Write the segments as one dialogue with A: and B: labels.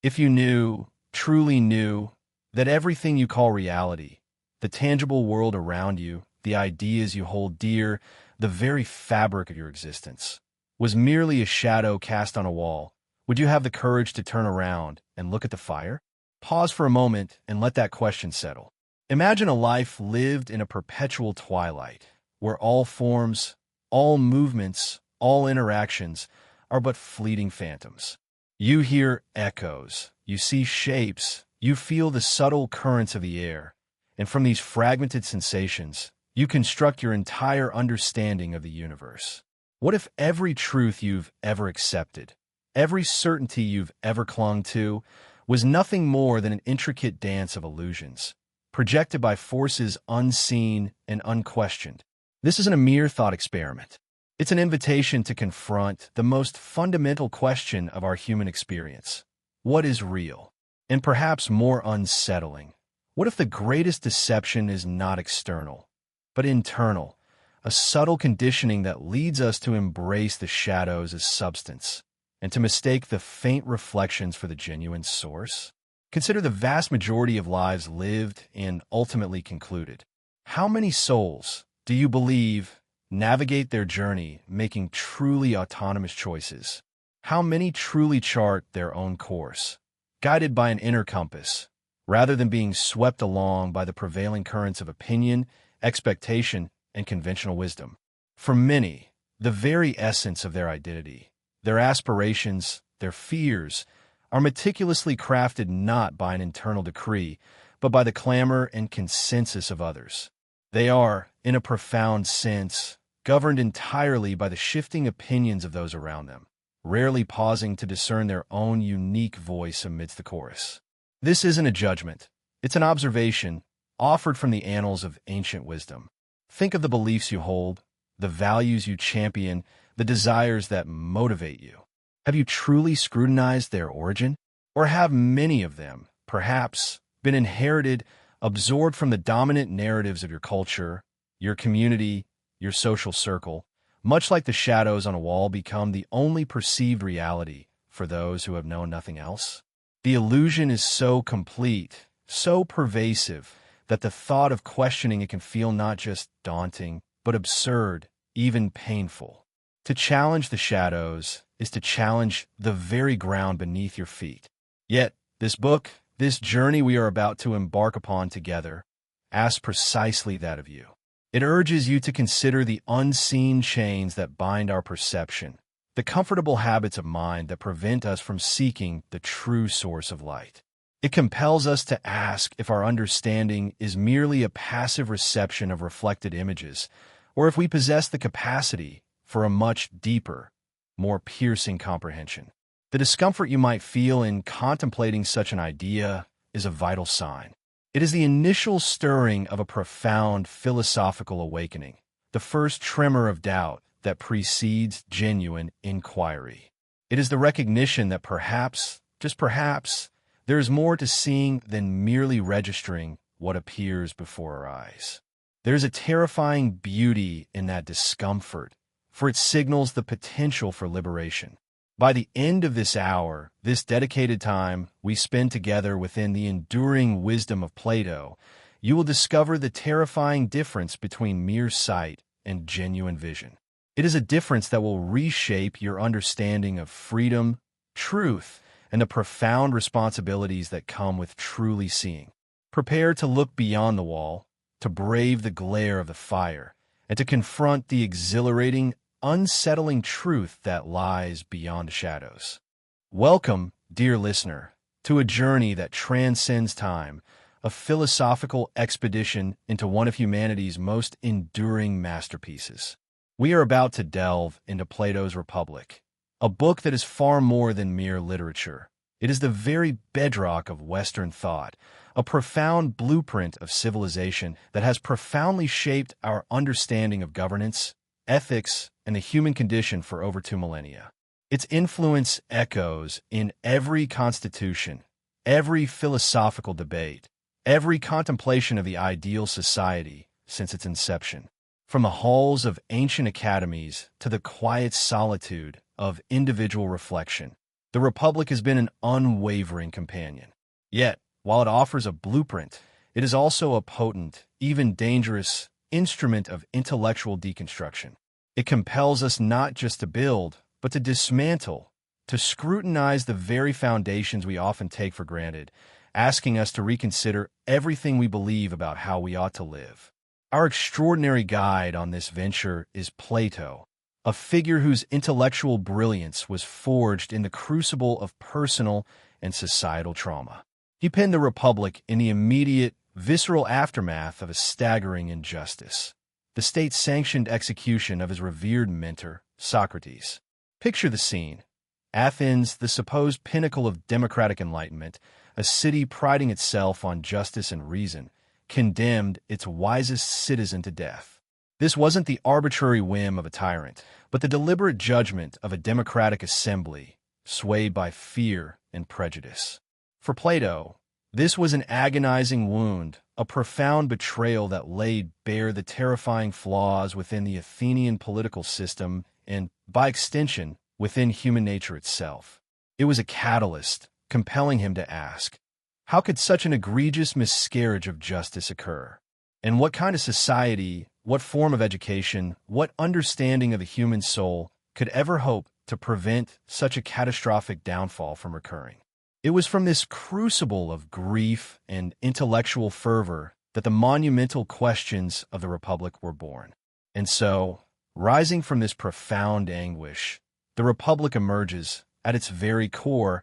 A: If you knew, truly knew, that everything you call reality, the tangible world around you, the ideas you hold dear, the very fabric of your existence, was merely a shadow cast on a wall, would you have the courage to turn around and look at the fire? Pause for a moment and let that question settle. Imagine a life lived in a perpetual twilight, where all forms, all movements, all interactions are but fleeting phantoms. You hear echoes, you see shapes, you feel the subtle currents of the air, and from these fragmented sensations, you construct your entire understanding of the universe. What if every truth you've ever accepted, every certainty you've ever clung to, was nothing more than an intricate dance of illusions, projected by forces unseen and unquestioned? This isn't a mere thought experiment. It's an invitation to confront the most fundamental question of our human experience. What is real? And perhaps more unsettling, what if the greatest deception is not external, but internal, a subtle conditioning that leads us to embrace the shadows as substance, and to mistake the faint reflections for the genuine source? Consider the vast majority of lives lived and ultimately concluded. How many souls, do you believe, navigate their journey making truly autonomous choices? How many truly chart their own course, guided by an inner compass, rather than being swept along by the prevailing currents of opinion, expectation, and conventional wisdom? For many, the very essence of their identity, their aspirations, their fears, are meticulously crafted not by an internal decree, but by the clamor and consensus of others. They are, in a profound sense, governed entirely by the shifting opinions of those around them, rarely pausing to discern their own unique voice amidst the chorus. This isn't a judgment. It's an observation, offered from the annals of ancient wisdom. Think of the beliefs you hold, the values you champion, the desires that motivate you. Have you truly scrutinized their origin? Or have many of them, perhaps, been inherited, absorbed from the dominant narratives of your culture, your community, your social circle, much like the shadows on a wall become the only perceived reality for those who have known nothing else? The illusion is so complete, so pervasive, that the thought of questioning it can feel not just daunting, but absurd, even painful. To challenge the shadows is to challenge the very ground beneath your feet. Yet, this book, this journey we are about to embark upon together, asks precisely that of you. It urges you to consider the unseen chains that bind our perception, the comfortable habits of mind that prevent us from seeking the true source of light. It compels us to ask if our understanding is merely a passive reception of reflected images, or if we possess the capacity for a much deeper, more piercing comprehension. The discomfort you might feel in contemplating such an idea is a vital sign. It is the initial stirring of a profound philosophical awakening, the first tremor of doubt that precedes genuine inquiry. It is the recognition that perhaps, just perhaps, there is more to seeing than merely registering what appears before our eyes. There is a terrifying beauty in that discomfort, for it signals the potential for liberation. By the end of this hour, this dedicated time we spend together within the enduring wisdom of Plato, you will discover the terrifying difference between mere sight and genuine vision. It is a difference that will reshape your understanding of freedom, truth, and the profound responsibilities that come with truly seeing. Prepare to look beyond the wall, to brave the glare of the fire, and to confront the exhilarating, unsettling truth that lies beyond the shadows. Welcome, dear listener, to a journey that transcends time, a philosophical expedition into one of humanity's most enduring masterpieces. We are about to delve into Plato's Republic, a book that is far more than mere literature. It is the very bedrock of Western thought, a profound blueprint of civilization that has profoundly shaped our understanding of governance, ethics, and the human condition for over 2 millennia. Its influence echoes in every constitution, every philosophical debate, every contemplation of the ideal society since its inception. From the halls of ancient academies to the quiet solitude of individual reflection, the Republic has been an unwavering companion. Yet, while it offers a blueprint, it is also a potent, even dangerous, instrument of intellectual deconstruction. It compels us not just to build, but to dismantle, to scrutinize the very foundations we often take for granted, asking us to reconsider everything we believe about how we ought to live. Our extraordinary guide on this venture is Plato, a figure whose intellectual brilliance was forged in the crucible of personal and societal trauma. He penned the Republic in the immediate, visceral aftermath of a staggering injustice, the state-sanctioned execution of his revered mentor, Socrates. Picture the scene. Athens, the supposed pinnacle of democratic enlightenment, a city priding itself on justice and reason, condemned its wisest citizen to death. This wasn't the arbitrary whim of a tyrant, but the deliberate judgment of a democratic assembly, swayed by fear and prejudice. For Plato, this was an agonizing wound, a profound betrayal that laid bare the terrifying flaws within the Athenian political system and, by extension, within human nature itself. It was a catalyst, compelling him to ask, how could such an egregious miscarriage of justice occur? And what kind of society, what form of education, what understanding of the human soul could ever hope to prevent such a catastrophic downfall from occurring? It was from this crucible of grief and intellectual fervor that the monumental questions of the Republic were born. And so, rising from this profound anguish, the Republic emerges, at its very core,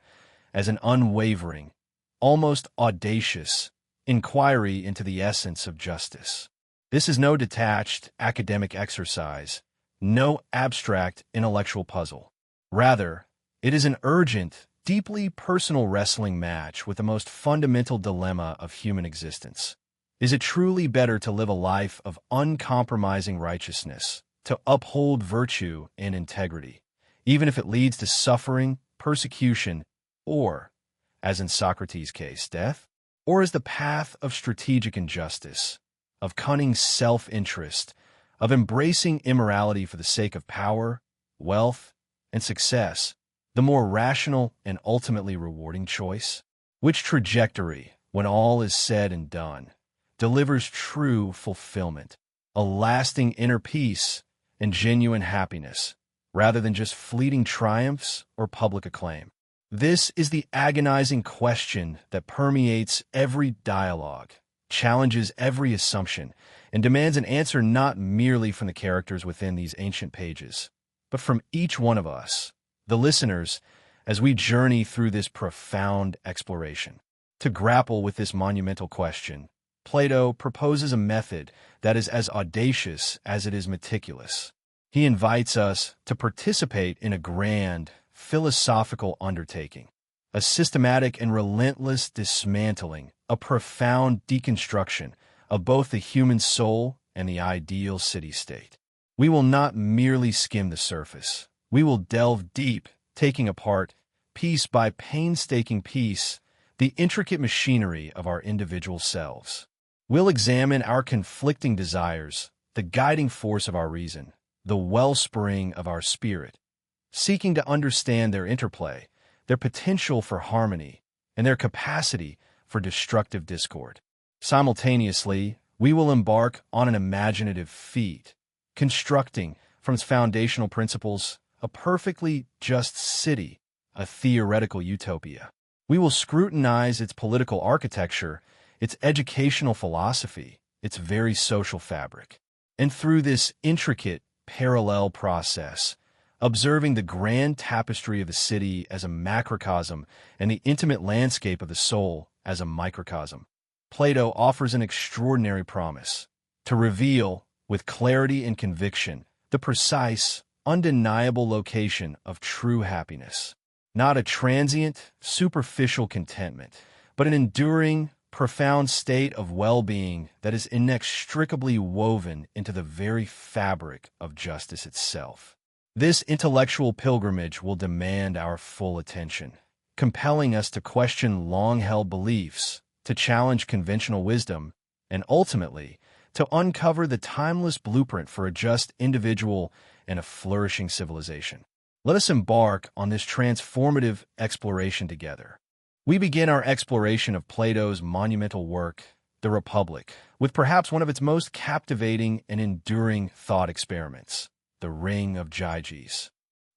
A: as an unwavering, almost audacious, inquiry into the essence of justice. This is no detached academic exercise, no abstract intellectual puzzle. Rather, it is an urgent, deeply personal wrestling match with the most fundamental dilemma of human existence. Is it truly better to live a life of uncompromising righteousness, to uphold virtue and integrity, even if it leads to suffering, persecution, or, as in Socrates' case, death? Or is the path of strategic injustice, of cunning self-interest, of embracing immorality for the sake of power, wealth, and success, the more rational and ultimately rewarding choice? Which trajectory, when all is said and done, delivers true fulfillment, a lasting inner peace and genuine happiness, rather than just fleeting triumphs or public acclaim? This is the agonizing question that permeates every dialogue, challenges every assumption, and demands an answer not merely from the characters within these ancient pages, but from each one of us, the listeners, as we journey through this profound exploration. To grapple with this monumental question, Plato proposes a method that is as audacious as it is meticulous. He invites us to participate in a grand, philosophical undertaking, a systematic and relentless dismantling, a profound deconstruction of both the human soul and the ideal city-state. We will not merely skim the surface. We will delve deep, taking apart, piece by painstaking piece, the intricate machinery of our individual selves. We'll examine our conflicting desires, the guiding force of our reason, the wellspring of our spirit, seeking to understand their interplay, their potential for harmony, and their capacity for destructive discord. Simultaneously, we will embark on an imaginative feat, constructing, from its foundational principles, a perfectly just city, a theoretical utopia. We will scrutinize its political architecture, its educational philosophy, its very social fabric. And through this intricate, parallel process, observing the grand tapestry of the city as a macrocosm and the intimate landscape of the soul as a microcosm, Plato offers an extraordinary promise to reveal, with clarity and conviction, the precise, undeniable location of true happiness. Not a transient, superficial contentment, but an enduring, profound state of well-being that is inextricably woven into the very fabric of justice itself. This intellectual pilgrimage will demand our full attention, compelling us to question long-held beliefs, to challenge conventional wisdom, and ultimately, to uncover the timeless blueprint for a just individual and a flourishing civilization. Let us embark on this transformative exploration together. We begin our exploration of Plato's monumental work, The Republic, with perhaps one of its most captivating and enduring thought experiments, the Ring of Gyges.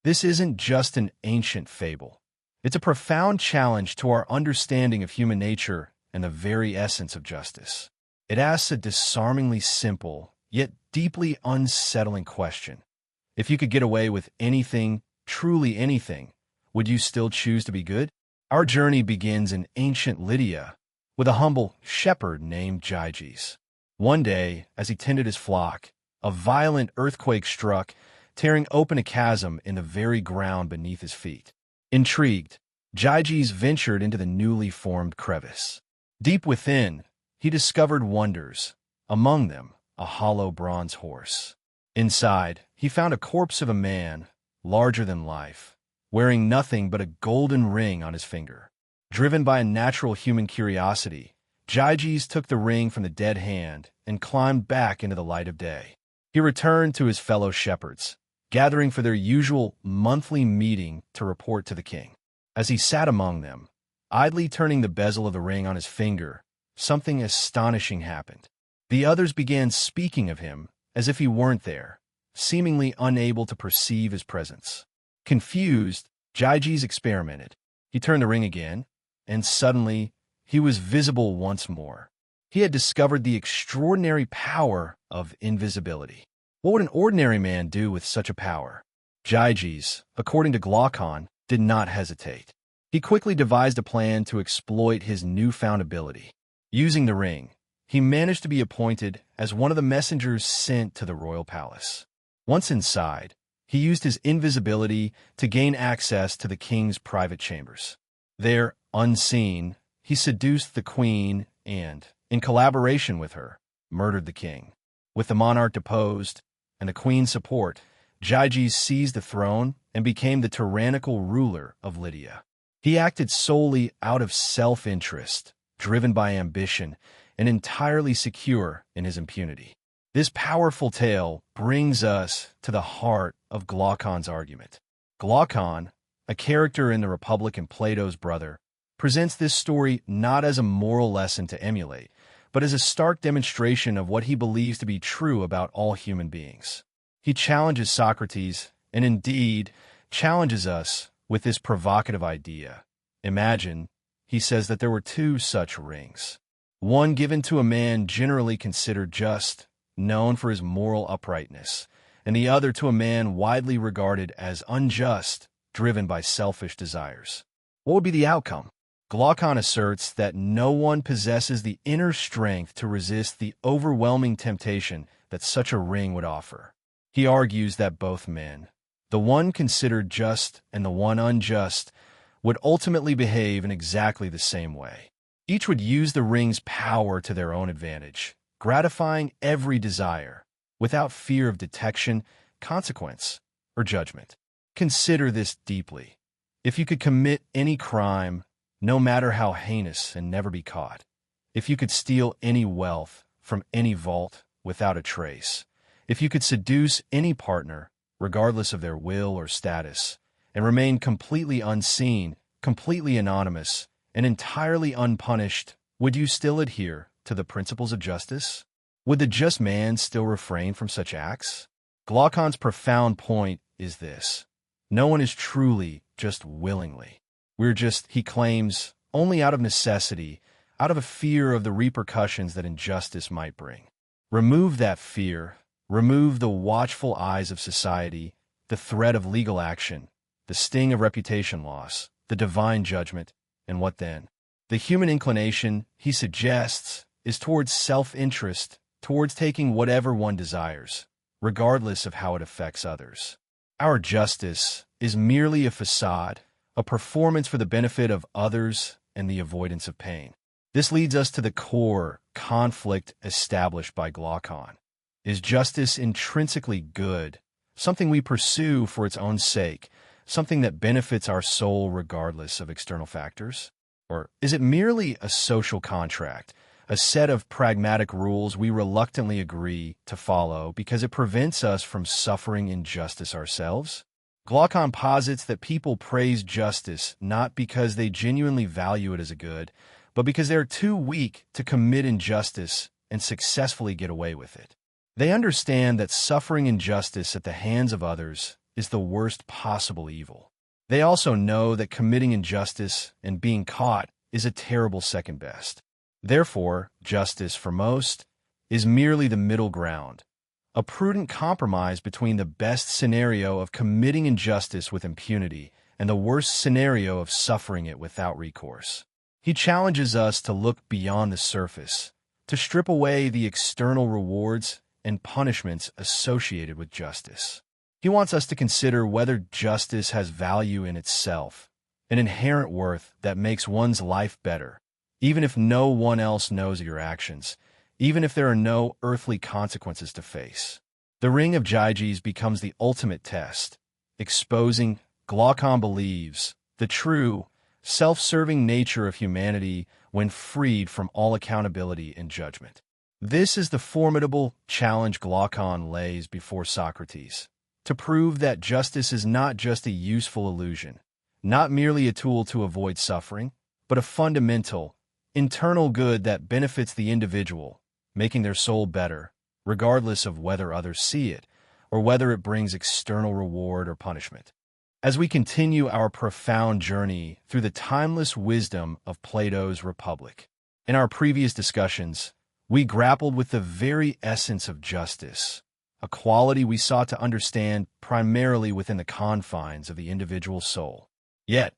A: This isn't just an ancient fable. It's a profound challenge to our understanding of human nature and the very essence of justice. It asks a disarmingly simple, yet deeply unsettling question. If you could get away with anything, truly anything, would you still choose to be good? Our journey begins in ancient Lydia with a humble shepherd named Gyges. One day, as he tended his flock, a violent earthquake struck, tearing open a chasm in the very ground beneath his feet. Intrigued, Gyges ventured into the newly formed crevice. Deep within, he discovered wonders, among them a hollow bronze horse. Inside, he found a corpse of a man, larger than life, wearing nothing but a golden ring on his finger. Driven by a natural human curiosity, Gyges took the ring from the dead hand and climbed back into the light of day. He returned to his fellow shepherds, gathering for their usual monthly meeting to report to the king. As he sat among them, idly turning the bezel of the ring on his finger, something astonishing happened. The others began speaking of him as if he weren't there, seemingly unable to perceive his presence. Confused, Gyges experimented. He turned the ring again, and suddenly he was visible once more. He had discovered the extraordinary power of invisibility. What would an ordinary man do with such a power? Gyges, according to Glaucon, did not hesitate. He quickly devised a plan to exploit his newfound ability. Using the ring, he managed to be appointed as one of the messengers sent to the royal palace. Once inside, he used his invisibility to gain access to the king's private chambers. There, unseen, he seduced the queen and, in collaboration with her, murdered the king. With the monarch deposed and the queen's support, Gyges seized the throne and became the tyrannical ruler of Lydia. He acted solely out of self-interest, driven by ambition, and entirely secure in his impunity. This powerful tale brings us to the heart of Glaucon's argument. Glaucon, a character in the Republic and Plato's brother, presents this story not as a moral lesson to emulate, but as a stark demonstration of what he believes to be true about all human beings. He challenges Socrates, and indeed challenges us with this provocative idea. Imagine, he says, that there were two such rings. One given to a man generally considered just, known for his moral uprightness, and the other to a man widely regarded as unjust, driven by selfish desires. What would be the outcome? Glaucon asserts that no one possesses the inner strength to resist the overwhelming temptation that such a ring would offer. He argues that both men, the one considered just and the one unjust, would ultimately behave in exactly the same way. Each would use the ring's power to their own advantage, gratifying every desire, without fear of detection, consequence, or judgment. Consider this deeply. If you could commit any crime, no matter how heinous, and never be caught, if you could steal any wealth from any vault without a trace, if you could seduce any partner, regardless of their will or status, and remain completely unseen, completely anonymous, and entirely unpunished, would you still adhere to the principles of justice? Would the just man still refrain from such acts? Glaucon's profound point is this: no one is truly just willingly. We're just, he claims, only out of necessity, out of a fear of the repercussions that injustice might bring. Remove that fear, remove the watchful eyes of society, the threat of legal action, the sting of reputation loss, the divine judgment, and what then? The human inclination, he suggests, is towards self-interest, towards taking whatever one desires, regardless of how it affects others. Our justice is merely a facade, a performance for the benefit of others and the avoidance of pain. This leads us to the core conflict established by Glaucon. Is justice intrinsically good, something we pursue for its own sake, something that benefits our soul regardless of external factors? Or is it merely a social contract, a set of pragmatic rules we reluctantly agree to follow because it prevents us from suffering injustice ourselves? Glaucon posits that people praise justice not because they genuinely value it as a good, but because they are too weak to commit injustice and successfully get away with it. They understand that suffering injustice at the hands of others is the worst possible evil. They also know that committing injustice and being caught is a terrible second best. Therefore, justice, for most, is merely the middle ground, a prudent compromise between the best scenario of committing injustice with impunity and the worst scenario of suffering it without recourse. He challenges us to look beyond the surface, to strip away the external rewards and punishments associated with justice. He wants us to consider whether justice has value in itself, an inherent worth that makes one's life better, even if no one else knows of your actions, even if there are no earthly consequences to face. The Ring of Gyges becomes the ultimate test, exposing, Glaucon believes, the true, self-serving nature of humanity when freed from all accountability and judgment. This is the formidable challenge Glaucon lays before Socrates, to prove that justice is not just a useful illusion, not merely a tool to avoid suffering, but a fundamental, internal good that benefits the individual, making their soul better, regardless of whether others see it, or whether it brings external reward or punishment. As we continue our profound journey through the timeless wisdom of Plato's Republic, in our previous discussions, we grappled with the very essence of justice, a quality we sought to understand primarily within the confines of the individual soul. Yet,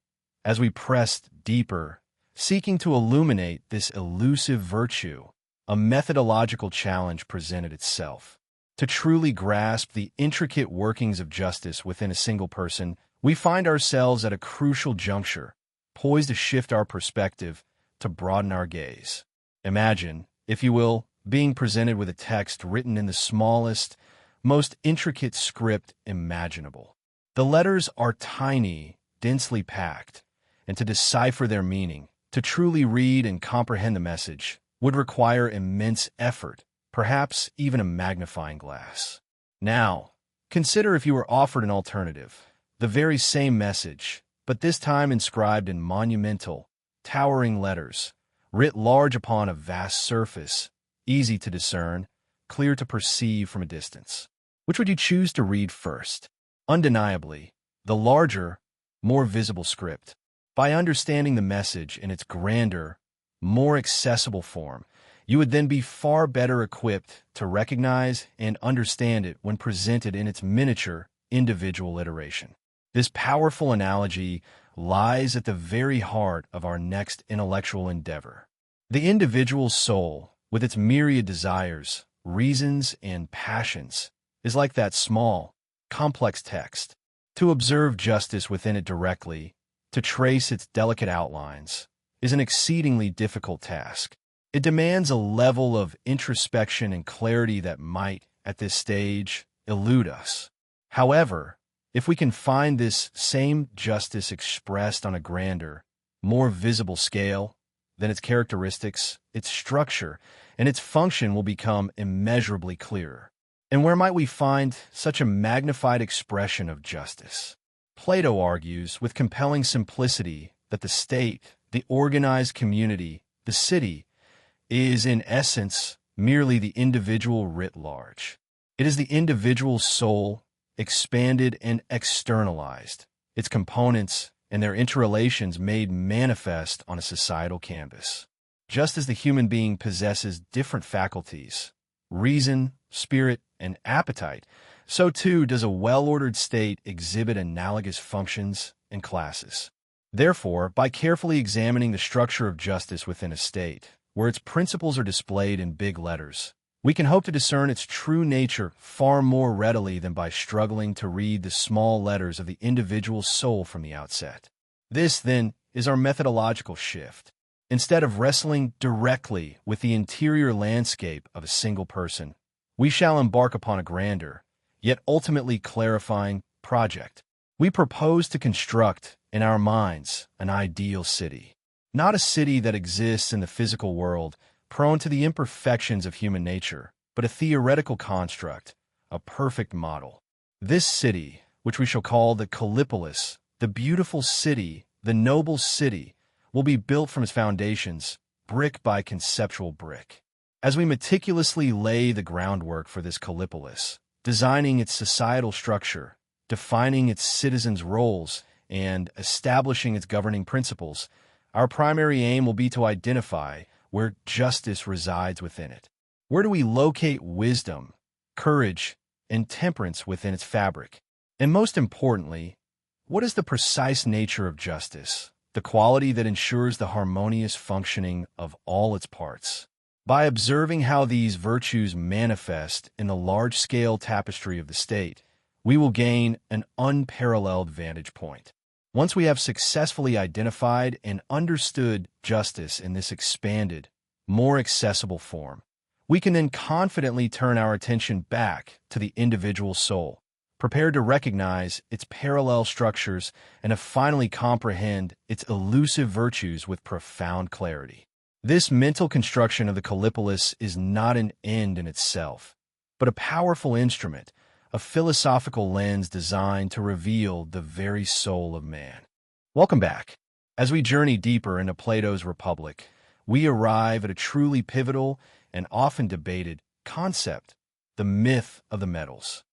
A: as we pressed deeper, seeking to illuminate this elusive virtue, a methodological challenge presented itself. To truly grasp the intricate workings of justice within a single person, we find ourselves at a crucial juncture, poised to shift our perspective, to broaden our gaze. Imagine, if you will, being presented with a text written in the smallest, most intricate script imaginable. The letters are tiny, densely packed, and to decipher their meaning, to truly read and comprehend the message, would require immense effort, perhaps even a magnifying glass. Now, consider if you were offered an alternative, the very same message, but this time inscribed in monumental, towering letters, writ large upon a vast surface, easy to discern, clear to perceive from a distance. Which would you choose to read first? Undeniably, the larger, more visible script. By understanding the message in its grander, more accessible form, you would then be far better equipped to recognize and understand it when presented in its miniature, individual iteration. This powerful analogy lies at the very heart of our next intellectual endeavor. The individual soul, with its myriad desires, reasons, and passions, is like that small, complex text. To observe justice within it directly, to trace its delicate outlines, is an exceedingly difficult task. It demands a level of introspection and clarity that might, at this stage, elude us. However, if we can find this same justice expressed on a grander, more visible scale, then its characteristics, its structure, and its function will become immeasurably clearer. And where might we find such a magnified expression of justice? Plato argues with compelling simplicity that the state, the organized community, the city, is in essence merely the individual writ large. It is the individual soul, expanded and externalized, its components and their interrelations made manifest on a societal canvas. Just as the human being possesses different faculties, reason, spirit, and appetite, so too does a well-ordered state exhibit analogous functions and classes. Therefore, by carefully examining the structure of justice within a state, where its principles are displayed in big letters, we can hope to discern its true nature far more readily than by struggling to read the small letters of the individual soul from the outset. This, then, is our methodological shift. Instead of wrestling directly with the interior landscape of a single person, we shall embark upon a grander, yet ultimately clarifying project. We propose to construct, in our minds, an ideal city. Not a city that exists in the physical world, prone to the imperfections of human nature, but a theoretical construct, a perfect model. This city, which we shall call the Callipolis, the beautiful city, the noble city, will be built from its foundations, brick by conceptual brick. As we meticulously lay the groundwork for this Callipolis, designing its societal structure, defining its citizens' roles, and establishing its governing principles, our primary aim will be to identify where justice resides within it. Where do we locate wisdom, courage, and temperance within its fabric? And most importantly, what is the precise nature of justice, the quality that ensures the harmonious functioning of all its parts? By observing how these virtues manifest in the large-scale tapestry of the state, we will gain an unparalleled vantage point. Once we have successfully identified and understood justice in this expanded, more accessible form, we can then confidently turn our attention back to the individual soul, prepared to recognize its parallel structures and to finally comprehend its elusive virtues with profound clarity. This mental construction of the Callipolis is not an end in itself, but a powerful instrument, a philosophical lens designed to reveal the very soul of man. Welcome back. As we journey deeper into Plato's Republic, we arrive at a truly pivotal and often debated concept, the myth of the metals.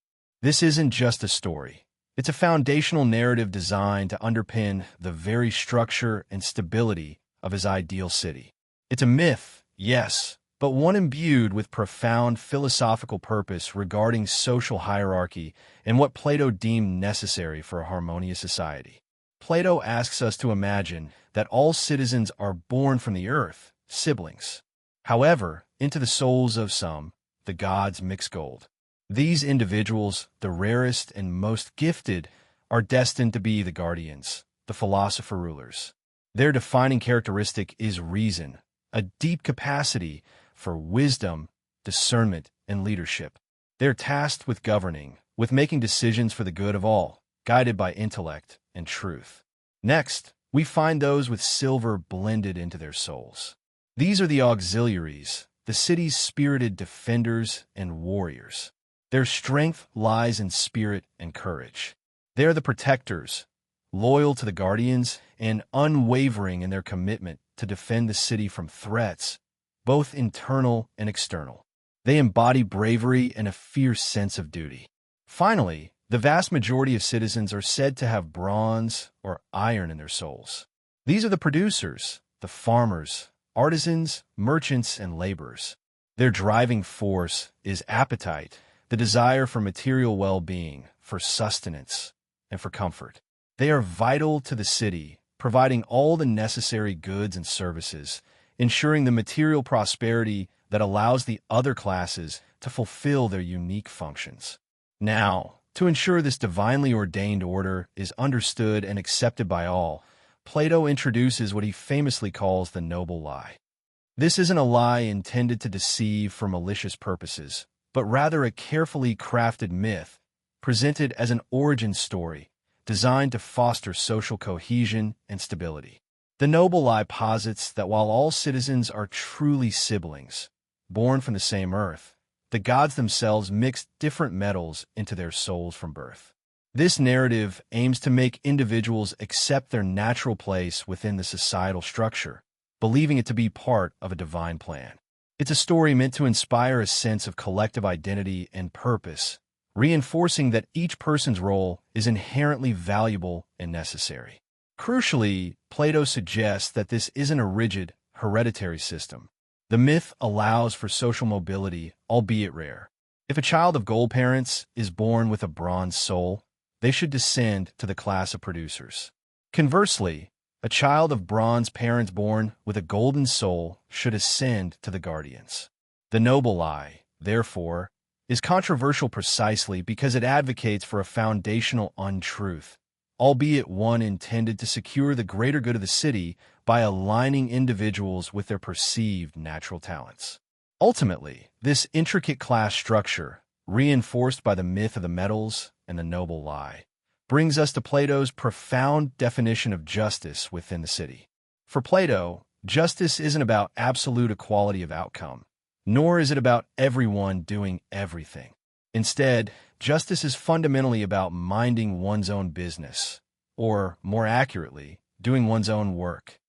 A: This isn't just a story. It's a foundational narrative designed to underpin the very structure and stability of his ideal city. It's a myth, yes, but one imbued with profound philosophical purpose regarding social hierarchy and what Plato deemed necessary for a harmonious society. Plato asks us to imagine that all citizens are born from the earth, siblings. However, into the souls of some, the gods mix gold. These individuals, the rarest and most gifted, are destined to be the guardians, the philosopher rulers. Their defining characteristic is reason, a deep capacity for wisdom, discernment, and leadership. They're tasked with governing, with making decisions for the good of all, guided by intellect and truth. Next, we find those with silver blended into their souls. These are the auxiliaries, the city's spirited defenders and warriors. Their strength lies in spirit and courage. They are the protectors, loyal to the guardians and unwavering in their commitment to defend the city from threats, both internal and external. They embody bravery and a fierce sense of duty. Finally, the vast majority of citizens are said to have bronze or iron in their souls. These are the producers, the farmers, artisans, merchants, and laborers. Their driving force is appetite, the desire for material well-being, for sustenance, and for comfort. They are vital to the city, providing all the necessary goods and services, ensuring the material prosperity that allows the other classes to fulfill their unique functions. Now, to ensure this divinely ordained order is understood and accepted by all, Plato introduces what he famously calls the noble lie. This isn't a lie intended to deceive for malicious purposes, but rather a carefully crafted myth, presented as an origin story, designed to foster social cohesion and stability. The noble lie posits that while all citizens are truly siblings, born from the same earth, the gods themselves mix different metals into their souls from birth. This narrative aims to make individuals accept their natural place within the societal structure, believing it to be part of a divine plan. It's a story meant to inspire a sense of collective identity and purpose, reinforcing that each person's role is inherently valuable and necessary. Crucially, Plato suggests that this isn't a rigid, hereditary system. The myth allows for social mobility, albeit rare. If a child of gold parents is born with a bronze soul, they should descend to the class of producers. Conversely, a child of bronze parents born with a golden soul should ascend to the guardians. The noble lie, therefore, is controversial precisely because it advocates for a foundational untruth, albeit one intended to secure the greater good of the city by aligning individuals with their perceived natural talents. Ultimately, this intricate class structure, reinforced by the myth of the metals and the noble lie, brings us to Plato's profound definition of justice within the city. For Plato, justice isn't about absolute equality of outcome, nor is it about everyone doing everything. Instead, justice is fundamentally about minding one's own business, or, more accurately, doing one's own work.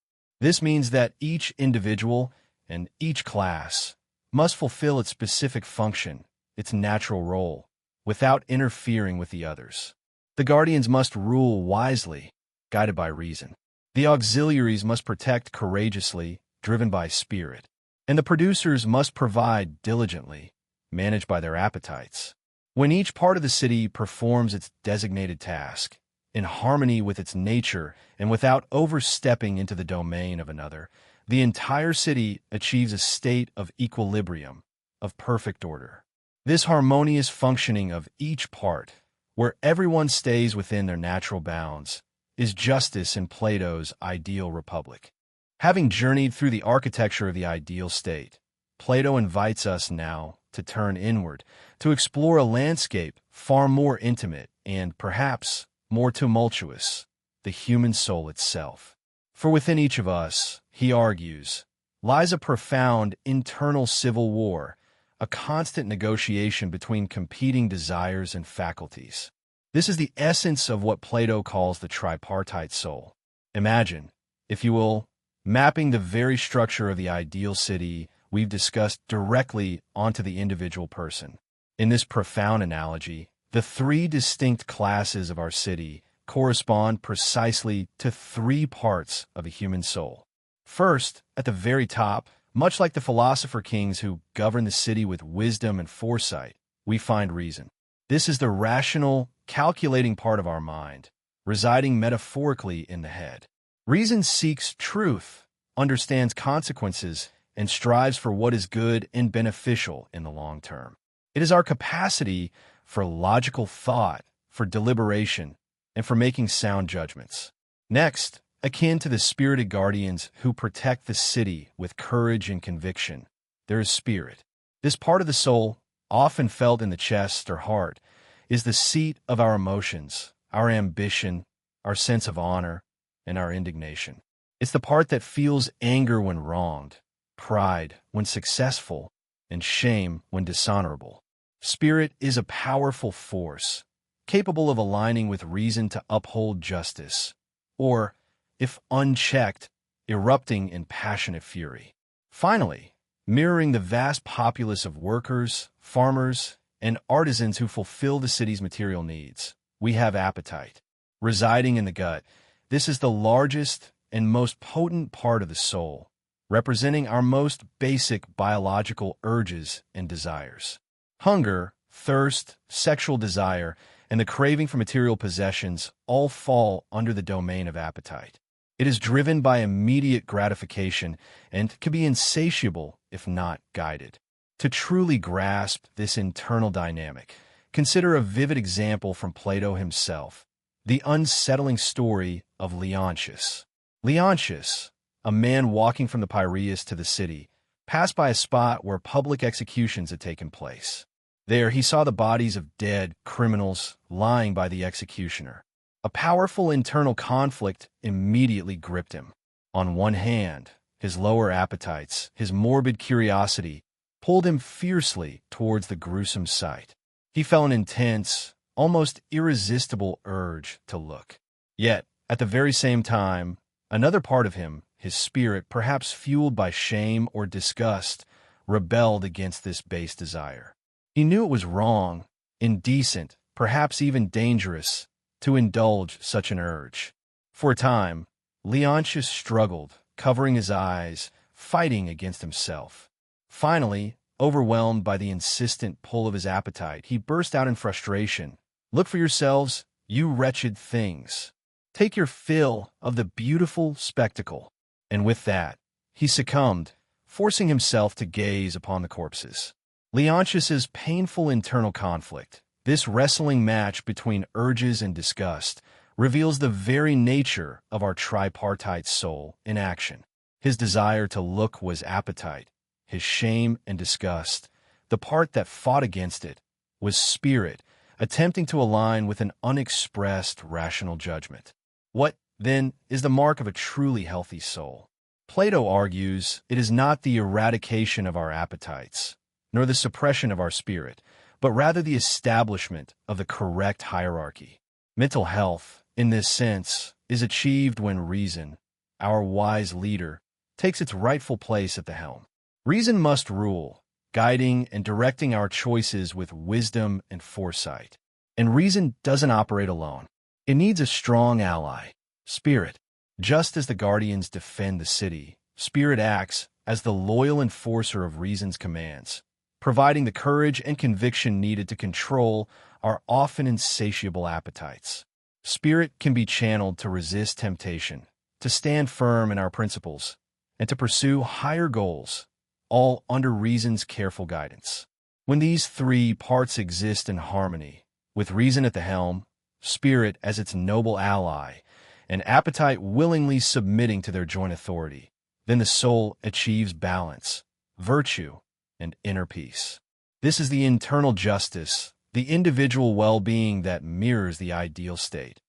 A: This means that each individual and each class must fulfill its specific function, its natural role, without interfering with the others. The guardians must rule wisely, guided by reason. The auxiliaries must protect courageously, driven by spirit. And the producers must provide diligently, managed by their appetites. When each part of the city performs its designated task, in harmony with its nature and without overstepping into the domain of another, the entire city achieves a state of equilibrium, of perfect order. This harmonious functioning of each part, where everyone stays within their natural bounds, is justice in Plato's ideal republic. Having journeyed through the architecture of the ideal state, Plato invites us now to turn inward, to explore a landscape far more intimate and, perhaps, more tumultuous, the human soul itself. For within each of us, he argues, lies a profound internal civil war, a constant negotiation between competing desires and faculties. This is the essence of what Plato calls the tripartite soul. Imagine, if you will, mapping the very structure of the ideal city we've discussed directly onto the individual person. In this profound analogy, the three distinct classes of our city correspond precisely to three parts of a human soul. First, at the very top, much like the philosopher kings who govern the city with wisdom and foresight, we find reason. This is the rational, calculating part of our mind, residing metaphorically in the head. Reason seeks truth, understands consequences, and strives for what is good and beneficial in the long term. It is our capacity for logical thought, for deliberation, and for making sound judgments. Next, akin to the spirited guardians who protect the city with courage and conviction, there is spirit. This part of the soul, often felt in the chest or heart, is the seat of our emotions, our ambition, our sense of honor, and our indignation. It's the part that feels anger when wronged, pride when successful, and shame when dishonorable. Spirit is a powerful force, capable of aligning with reason to uphold justice, or, if unchecked, erupting in passionate fury. Finally, mirroring the vast populace of workers, farmers, and artisans who fulfill the city's material needs, we have appetite. Residing in the gut, this is the largest and most potent part of the soul, representing our most basic biological urges and desires. Hunger, thirst, sexual desire, and the craving for material possessions all fall under the domain of appetite. It is driven by immediate gratification and can be insatiable if not guided. To truly grasp this internal dynamic, consider a vivid example from Plato himself, the unsettling story of Leontius. Leontius, a man walking from the Piraeus to the city, passed by a spot where public executions had taken place. There he saw the bodies of dead criminals lying by the executioner. A powerful internal conflict immediately gripped him. On one hand, his lower appetites, his morbid curiosity, pulled him fiercely towards the gruesome sight. He felt an intense, almost irresistible urge to look. Yet, at the very same time, another part of him, his spirit, perhaps fueled by shame or disgust, rebelled against this base desire. He knew it was wrong, indecent, perhaps even dangerous, to indulge such an urge. For a time, Leontius struggled, covering his eyes, fighting against himself. Finally, overwhelmed by the insistent pull of his appetite, he burst out in frustration. "Look for yourselves, you wretched things. Take your fill of the beautiful spectacle." And with that, he succumbed, forcing himself to gaze upon the corpses. Leontius's painful internal conflict, this wrestling match between urges and disgust, reveals the very nature of our tripartite soul in action. His desire to look was appetite. His shame and disgust, the part that fought against it, was spirit, attempting to align with an unexpressed rational judgment. What, then, is the mark of a truly healthy soul? Plato argues it is not the eradication of our appetites, nor the suppression of our spirit, but rather the establishment of the correct hierarchy. Mental health, in this sense, is achieved when reason, our wise leader, takes its rightful place at the helm. Reason must rule, guiding and directing our choices with wisdom and foresight. And reason doesn't operate alone. It needs a strong ally, spirit. Just as the guardians defend the city, spirit acts as the loyal enforcer of reason's commands, providing the courage and conviction needed to control our often insatiable appetites. Spirit can be channeled to resist temptation, to stand firm in our principles, and to pursue higher goals, all under reason's careful guidance. When these three parts exist in harmony, with reason at the helm, spirit as its noble ally, and appetite willingly submitting to their joint authority, then the soul achieves balance, virtue, and inner peace. This is the internal justice, the individual well-being that mirrors the ideal state,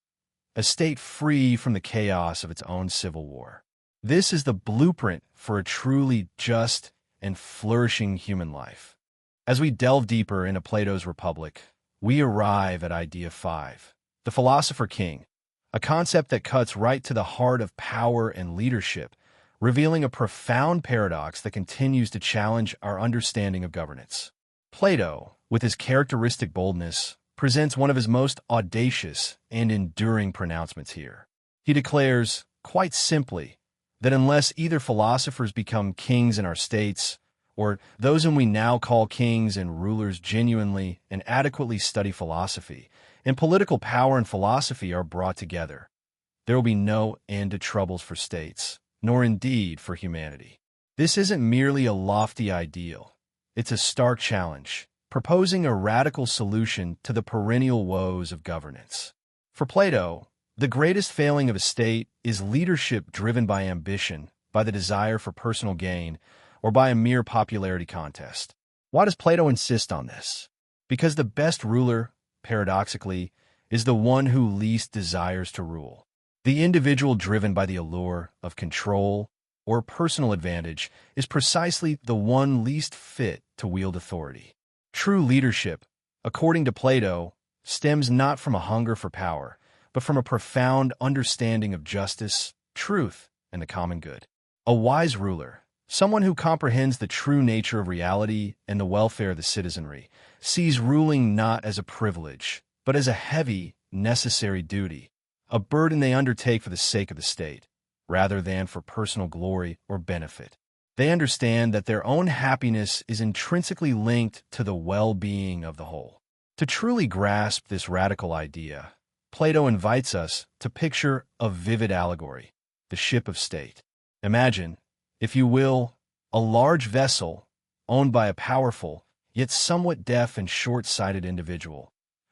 A: a state free from the chaos of its own civil war. This is the blueprint for a truly just and flourishing human life. As we delve deeper into Plato's Republic, we arrive at Idea 5, the Philosopher King, a concept that cuts right to the heart of power and leadership, revealing a profound paradox that continues to challenge our understanding of governance. Plato, with his characteristic boldness, presents one of his most audacious and enduring pronouncements here. He declares, quite simply, that unless either philosophers become kings in our states, or those whom we now call kings and rulers genuinely and adequately study philosophy, and political power and philosophy are brought together, there will be no end to troubles for states, nor indeed for humanity. This isn't merely a lofty ideal. It's a stark challenge, proposing a radical solution to the perennial woes of governance. For Plato, the greatest failing of a state is leadership driven by ambition, by the desire for personal gain, or by a mere popularity contest. Why does Plato insist on this? Because the best ruler, paradoxically, is the one who least desires to rule. The individual driven by the allure of control or personal advantage is precisely the one least fit to wield authority. True leadership, according to Plato, stems not from a hunger for power, but from a profound understanding of justice, truth, and the common good. A wise ruler, someone who comprehends the true nature of reality and the welfare of the citizenry, sees ruling not as a privilege, but as a heavy, necessary duty, a burden they undertake for the sake of the state, rather than for personal glory or benefit. They understand that their own happiness is intrinsically linked to the well-being of the whole. To truly grasp this radical idea, Plato invites us to picture a vivid allegory, the ship of state. Imagine, if you will, a large vessel owned by a powerful, yet somewhat deaf and short-sighted individual,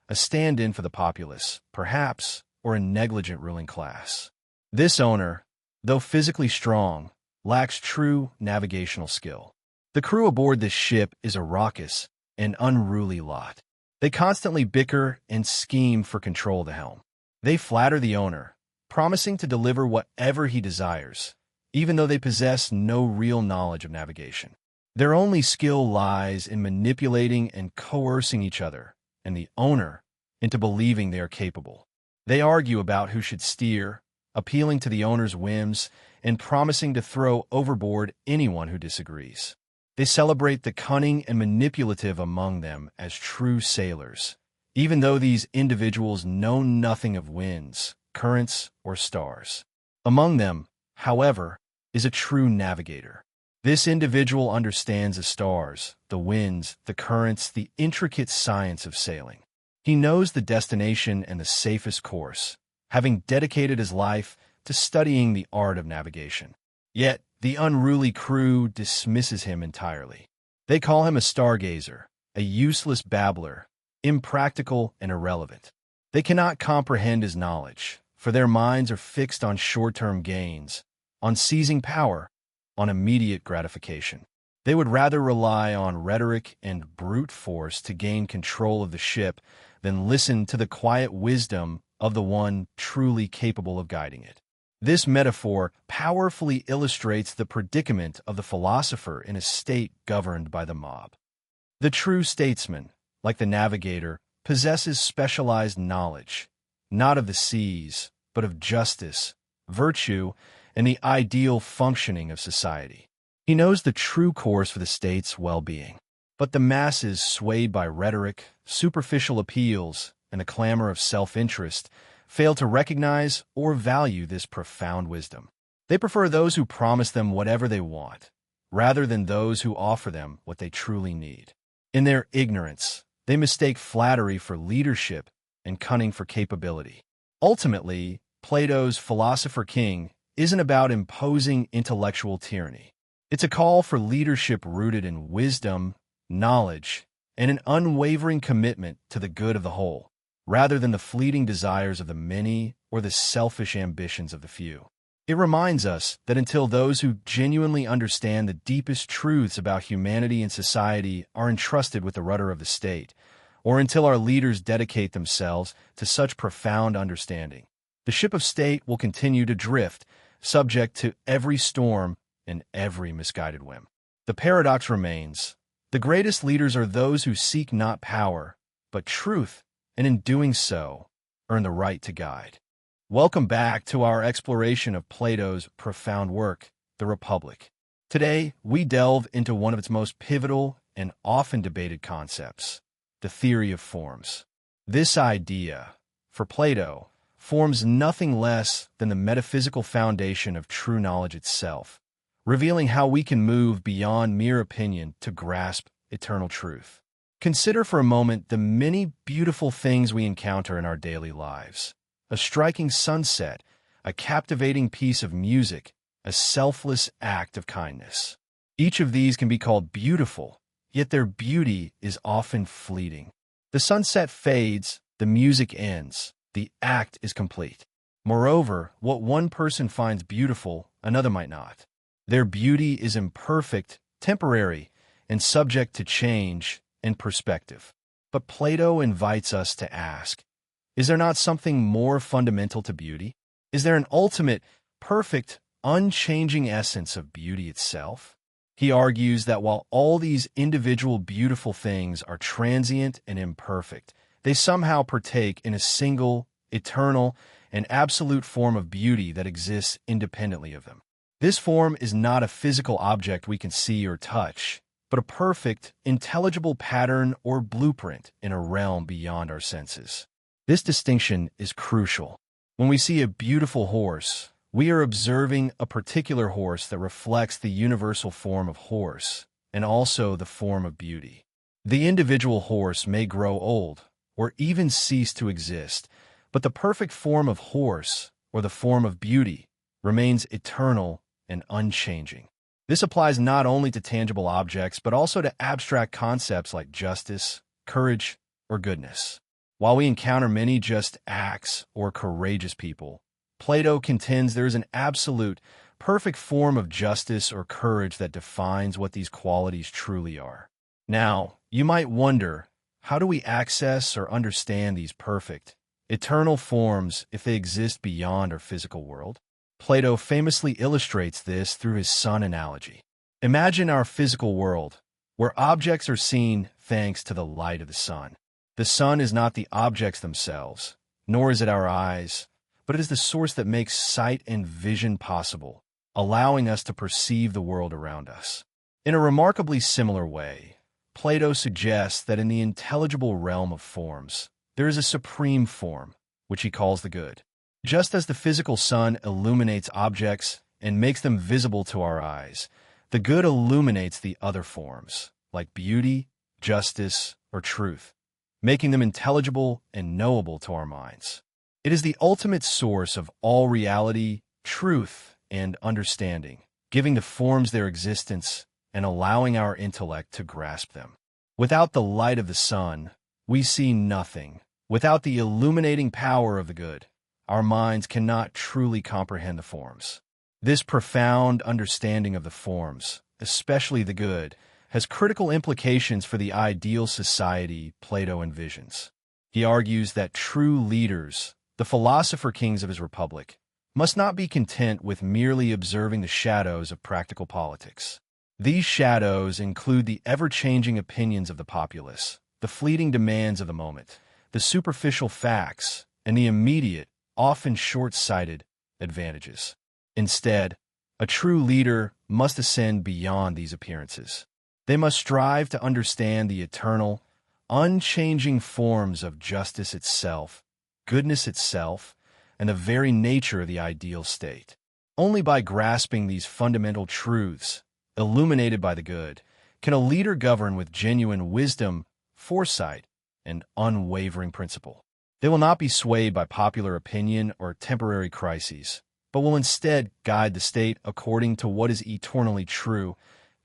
A: a stand-in for the populace, perhaps, or a negligent ruling class. This owner, though physically strong, lacks true navigational skill. The crew aboard this ship is a raucous and unruly lot. They constantly bicker and scheme for control of the helm. They flatter the owner, promising to deliver whatever he desires, even though they possess no real knowledge of navigation. Their only skill lies in manipulating and coercing each other and the owner into believing they are capable. They argue about who should steer, appealing to the owner's whims and promising to throw overboard anyone who disagrees. They celebrate the cunning and manipulative among them as true sailors, even though these individuals know nothing of winds, currents, or stars. Among them, however, is a true navigator. This individual understands the stars, the winds, the currents, the intricate science of sailing. He knows the destination and the safest course, having dedicated his life to studying the art of navigation. Yet, the unruly crew dismisses him entirely. They call him a stargazer, a useless babbler, impractical and irrelevant. They cannot comprehend his knowledge, for their minds are fixed on short-term gains, on seizing power, on immediate gratification. They would rather rely on rhetoric and brute force to gain control of the ship than listen to the quiet wisdom of the one truly capable of guiding it. This metaphor powerfully illustrates the predicament of the philosopher in a state governed by the mob. The true statesman, like the navigator, possesses specialized knowledge, not of the seas, but of justice, virtue, and the ideal functioning of society. He knows the true course for the state's well-being. But the masses, swayed by rhetoric, superficial appeals, and the clamor of self-interest, fail to recognize or value this profound wisdom. They prefer those who promise them whatever they want, rather than those who offer them what they truly need. In their ignorance, they mistake flattery for leadership and cunning for capability. Ultimately, Plato's Philosopher King isn't about imposing intellectual tyranny. It's a call for leadership rooted in wisdom, knowledge, and an unwavering commitment to the good of the whole, rather than the fleeting desires of the many or the selfish ambitions of the few. It reminds us that until those who genuinely understand the deepest truths about humanity and society are entrusted with the rudder of the state, or until our leaders dedicate themselves to such profound understanding, the ship of state will continue to drift, subject to every storm and every misguided whim. The paradox remains. The greatest leaders are those who seek not power, but truth, and in doing so, earn the right to guide. Welcome back to our exploration of Plato's profound work, The Republic. Today, we delve into one of its most pivotal and often debated concepts, the theory of forms. This idea, for Plato, forms nothing less than the metaphysical foundation of true knowledge itself, revealing how we can move beyond mere opinion to grasp eternal truth. Consider for a moment the many beautiful things we encounter in our daily lives. A striking sunset, a captivating piece of music, a selfless act of kindness. Each of these can be called beautiful, yet their beauty is often fleeting. The sunset fades, the music ends, the act is complete. Moreover, what one person finds beautiful, another might not. Their beauty is imperfect, temporary, and subject to change and perspective. But Plato invites us to ask, is there not something more fundamental to beauty? Is there an ultimate, perfect, unchanging essence of beauty itself? He argues that while all these individual beautiful things are transient and imperfect, they somehow partake in a single, eternal, and absolute form of beauty that exists independently of them. This form is not a physical object we can see or touch, but a perfect, intelligible pattern or blueprint in a realm beyond our senses. This distinction is crucial. When we see a beautiful horse, we are observing a particular horse that reflects the universal form of horse and also the form of beauty. The individual horse may grow old or even cease to exist, but the perfect form of horse or the form of beauty remains eternal and unchanging. This applies not only to tangible objects, but also to abstract concepts like justice, courage, or goodness. While we encounter many just acts or courageous people, Plato contends there is an absolute, perfect form of justice or courage that defines what these qualities truly are. Now, you might wonder, how do we access or understand these perfect, eternal forms if they exist beyond our physical world? Plato famously illustrates this through his sun analogy. Imagine our physical world, where objects are seen thanks to the light of the sun. The sun is not the objects themselves, nor is it our eyes, but it is the source that makes sight and vision possible, allowing us to perceive the world around us. In a remarkably similar way, Plato suggests that in the intelligible realm of forms, there is a supreme form, which he calls the good. Just as the physical sun illuminates objects and makes them visible to our eyes, the good illuminates the other forms, like beauty, justice, or truth, making them intelligible and knowable to our minds. It is the ultimate source of all reality, truth, and understanding, giving the forms their existence and allowing our intellect to grasp them. Without the light of the sun, we see nothing. Without the illuminating power of the good, our minds cannot truly comprehend the forms. This profound understanding of the forms, especially the good, has critical implications for the ideal society Plato envisions. He argues that true leaders, the philosopher kings of his republic, must not be content with merely observing the shadows of practical politics. These shadows include the ever-changing opinions of the populace, the fleeting demands of the moment, the superficial facts, and the immediate, often short-sighted, advantages. Instead, a true leader must ascend beyond these appearances. They must strive to understand the eternal, unchanging forms of justice itself, goodness itself, and the very nature of the ideal state. Only by grasping these fundamental truths, illuminated by the good, can a leader govern with genuine wisdom, foresight, and unwavering principle. They will not be swayed by popular opinion or temporary crises, but will instead guide the state according to what is eternally true,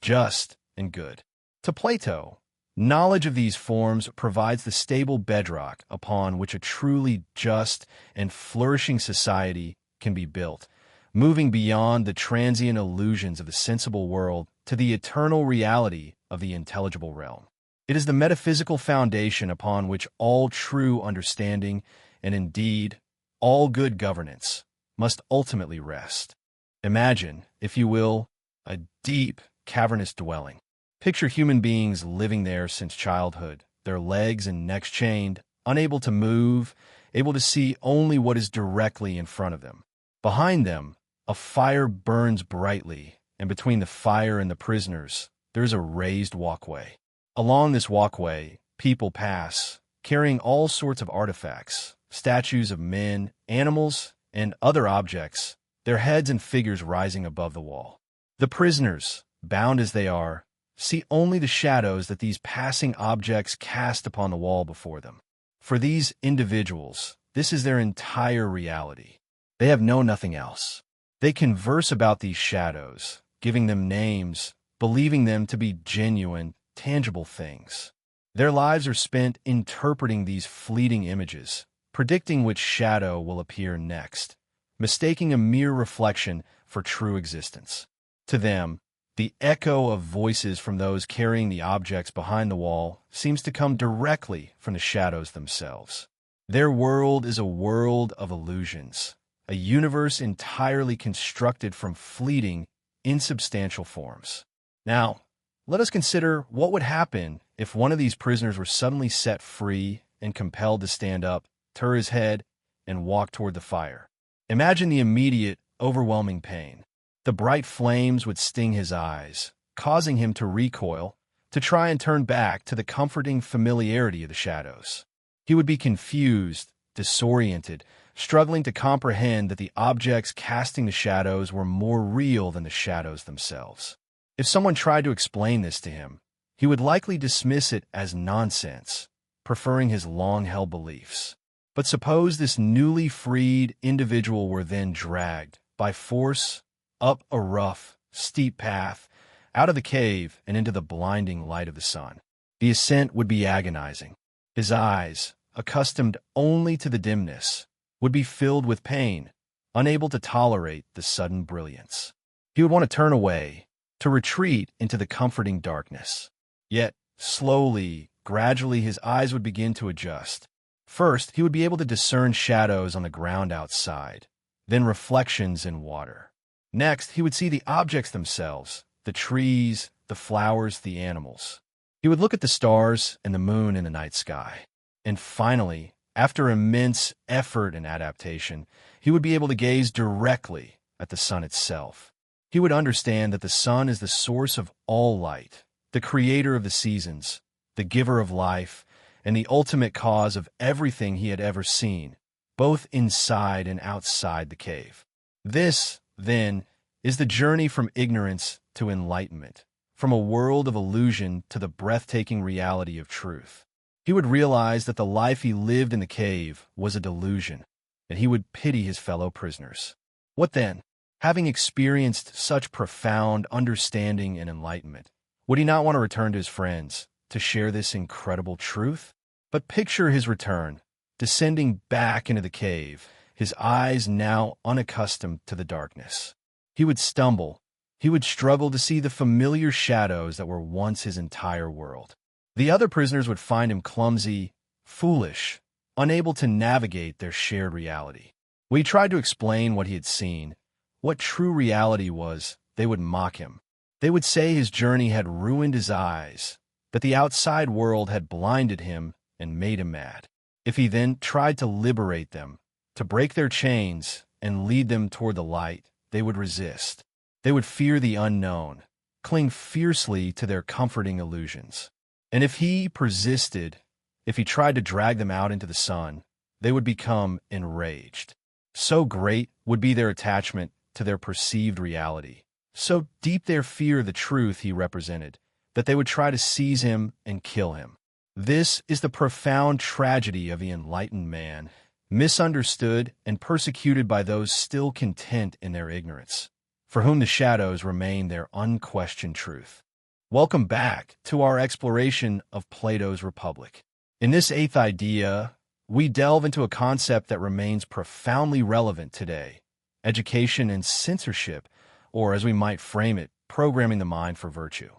A: just, and good. To Plato, knowledge of these forms provides the stable bedrock upon which a truly just and flourishing society can be built, moving beyond the transient illusions of the sensible world to the eternal reality of the intelligible realm. It is the metaphysical foundation upon which all true understanding, and indeed, all good governance, must ultimately rest. Imagine, if you will, a deep, cavernous dwelling. Picture human beings living there since childhood, their legs and necks chained, unable to move, able to see only what is directly in front of them. Behind them, a fire burns brightly, and between the fire and the prisoners, there is a raised walkway. Along this walkway, people pass, carrying all sorts of artifacts, statues of men, animals, and other objects, their heads and figures rising above the wall. The prisoners, bound as they are, see only the shadows that these passing objects cast upon the wall before them. For these individuals, this is their entire reality. They have known nothing else. They converse about these shadows, giving them names, believing them to be genuine, tangible things. Their lives are spent interpreting these fleeting images, predicting which shadow will appear next, mistaking a mere reflection for true existence. To them, the echo of voices from those carrying the objects behind the wall seems to come directly from the shadows themselves. Their world is a world of illusions, a universe entirely constructed from fleeting, insubstantial forms. Now, let us consider what would happen if one of these prisoners were suddenly set free and compelled to stand up, turn his head, and walk toward the fire. Imagine the immediate, overwhelming pain. The bright flames would sting his eyes, causing him to recoil, to try and turn back to the comforting familiarity of the shadows. He would be confused, disoriented, struggling to comprehend that the objects casting the shadows were more real than the shadows themselves. If someone tried to explain this to him, he would likely dismiss it as nonsense, preferring his long-held beliefs. But suppose this newly freed individual were then dragged, by force, up a rough, steep path, out of the cave and into the blinding light of the sun. The ascent would be agonizing. His eyes, accustomed only to the dimness, would be filled with pain, unable to tolerate the sudden brilliance. He would want to turn away, to retreat into the comforting darkness. Yet, slowly, gradually, his eyes would begin to adjust. First, he would be able to discern shadows on the ground outside, then reflections in water. Next, he would see the objects themselves, the trees, the flowers, the animals. He would look at the stars and the moon in the night sky. And finally, after immense effort and adaptation, he would be able to gaze directly at the sun itself. He would understand that the sun is the source of all light, the creator of the seasons, the giver of life, and the ultimate cause of everything he had ever seen, both inside and outside the cave. This, then, is the journey from ignorance to enlightenment, from a world of illusion to the breathtaking reality of truth. He would realize that the life he lived in the cave was a delusion, and he would pity his fellow prisoners. What then? Having experienced such profound understanding and enlightenment, would he not want to return to his friends to share this incredible truth? But picture his return, descending back into the cave, his eyes now unaccustomed to the darkness. He would stumble. He would struggle to see the familiar shadows that were once his entire world. The other prisoners would find him clumsy, foolish, unable to navigate their shared reality. When he tried to explain what he had seen, what true reality was, they would mock him. They would say his journey had ruined his eyes, that the outside world had blinded him and made him mad. If he then tried to liberate them, to break their chains and lead them toward the light, they would resist. They would fear the unknown, cling fiercely to their comforting illusions. And if he persisted, if he tried to drag them out into the sun, they would become enraged. So great would be their attachment to their perceived reality, so deep their fear of the truth he represented, that they would try to seize him and kill him. This is the profound tragedy of the enlightened man, misunderstood and persecuted by those still content in their ignorance, for whom the shadows remain their unquestioned truth. Welcome back to our exploration of Plato's Republic. In this eighth idea, we delve into a concept that remains profoundly relevant today: education and censorship, or as we might frame it, programming the mind for virtue.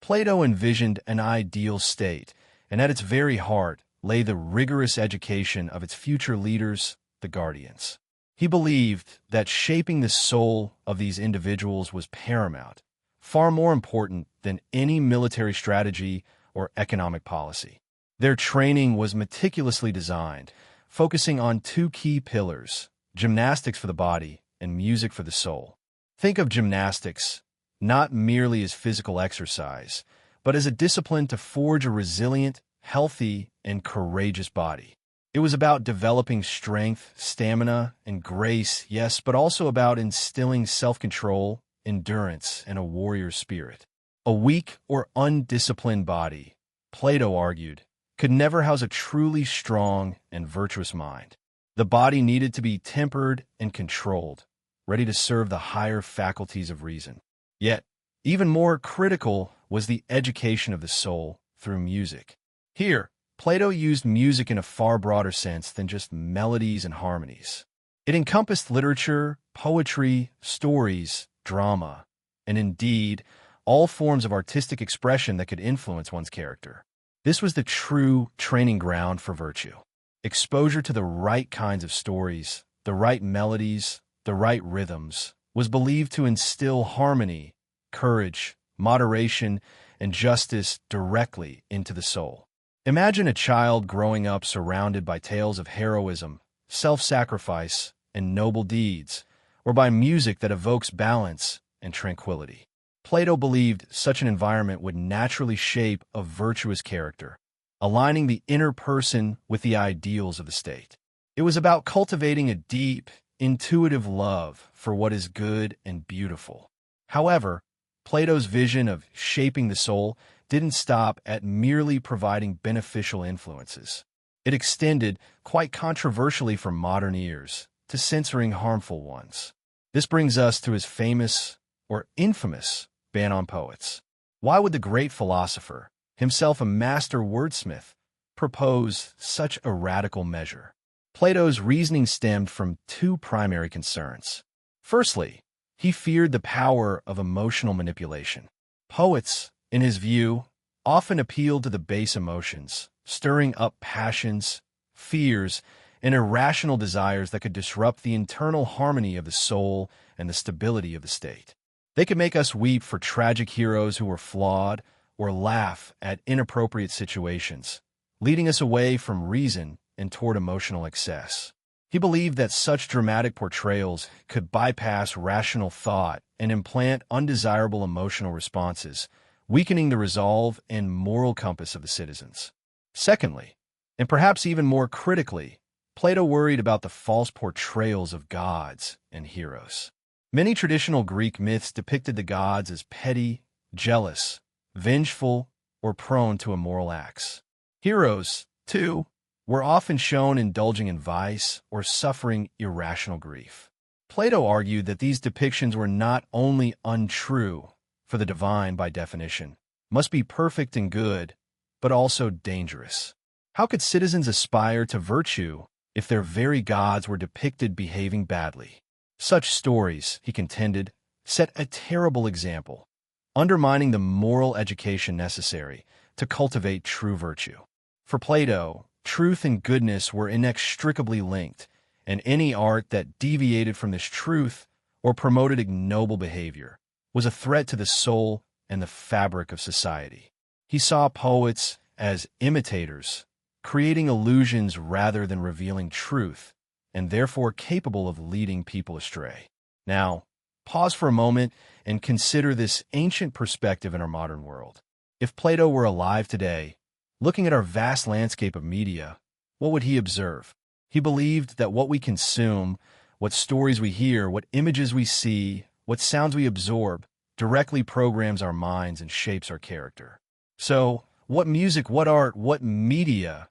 A: Plato envisioned an ideal state, and at its very heart lay the rigorous education of its future leaders, the guardians. He believed that shaping the soul of these individuals was paramount, far more important than any military strategy or economic policy. Their training was meticulously designed, focusing on two key pillars: gymnastics for the body and music for the soul. Think of gymnastics not merely as physical exercise, but as a discipline to forge a resilient, healthy, and courageous body. It was about developing strength, stamina, and grace, yes, but also about instilling self-control, endurance, and a warrior spirit. A weak or undisciplined body, Plato argued, could never house a truly strong and virtuous mind. The body needed to be tempered and controlled, ready to serve the higher faculties of reason. Yet, even more critical was the education of the soul through music. Here, Plato used music in a far broader sense than just melodies and harmonies. It encompassed literature, poetry, stories, drama, and indeed, all forms of artistic expression that could influence one's character. This was the true training ground for virtue. Exposure to the right kinds of stories, the right melodies, the right rhythms, was believed to instill harmony, courage, moderation, and justice directly into the soul. Imagine a child growing up surrounded by tales of heroism, self-sacrifice, and noble deeds, or by music that evokes balance and tranquility. Plato believed such an environment would naturally shape a virtuous character, aligning the inner person with the ideals of the state. It was about cultivating a deep, intuitive love for what is good and beautiful. However, Plato's vision of shaping the soul didn't stop at merely providing beneficial influences. It extended, quite controversially for modern ears, to censoring harmful ones. This brings us to his famous, or infamous, ban on poets. Why would the great philosopher, himself a master wordsmith, propose such a radical measure? Plato's reasoning stemmed from two primary concerns. Firstly, he feared the power of emotional manipulation. Poets, in his view, often appealed to the base emotions, stirring up passions, fears, and irrational desires that could disrupt the internal harmony of the soul and the stability of the state. They could make us weep for tragic heroes who were flawed, or laugh at inappropriate situations, leading us away from reason and toward emotional excess. He believed that such dramatic portrayals could bypass rational thought and implant undesirable emotional responses, weakening the resolve and moral compass of the citizens. Secondly, and perhaps even more critically, Plato worried about the false portrayals of gods and heroes. Many traditional Greek myths depicted the gods as petty, jealous, vengeful, or prone to immoral acts. Heroes, too, were often shown indulging in vice or suffering irrational grief. Plato argued that these depictions were not only untrue, for the divine, by definition, must be perfect and good, but also dangerous. How could citizens aspire to virtue if their very gods were depicted behaving badly? Such stories, he contended, set a terrible example, undermining the moral education necessary to cultivate true virtue. For Plato, truth and goodness were inextricably linked, and any art that deviated from this truth or promoted ignoble behavior was a threat to the soul and the fabric of society. He saw poets as imitators, creating illusions rather than revealing truth, and therefore capable of leading people astray. Now, pause for a moment and consider this ancient perspective in our modern world. If Plato were alive today, looking at our vast landscape of media, what would he observe? He believed that what we consume, what stories we hear, what images we see, what sounds we absorb, directly programs our minds and shapes our character. So, what music, what art, what media,